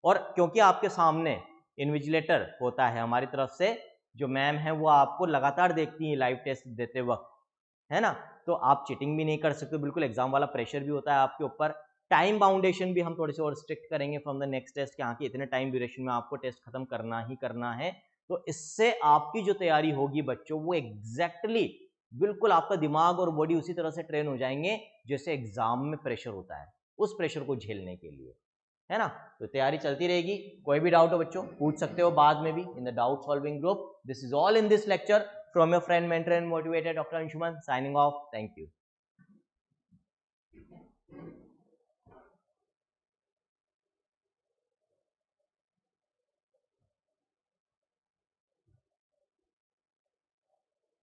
और क्योंकि आपके सामने इन्विजिलेटर होता है हमारी तरफ से, जो मैम है वो आपको लगातार देखती है लाइव टेस्ट देते वक्त, है ना, तो आप चीटिंग भी नहीं कर सकते, बिल्कुल एग्जाम वाला प्रेशर भी होता है आपके ऊपर। टाइम बाउंडेशन भी हम थोड़े से और स्ट्रिक्ट करेंगे फ्रॉम द नेक्स्ट टेस्ट, कि हाँ कि इतने टाइम ड्यूरेशन में आपको टेस्ट खत्म करना ही करना है। तो इससे आपकी जो तैयारी होगी बच्चों, वो एग्जैक्टली बिल्कुल आपका दिमाग और बॉडी उसी तरह से ट्रेन हो जाएंगे जैसे एग्जाम में प्रेशर होता है, उस प्रेशर को झेलने के लिए, है ना। तो तैयारी चलती रहेगी। कोई भी डाउट हो बच्चों पूछ सकते हो बाद में भी in the doubt solving group. This is all in this lecture from your friend, mentor and motivator Dr. Anshuman, signing off. Thank you.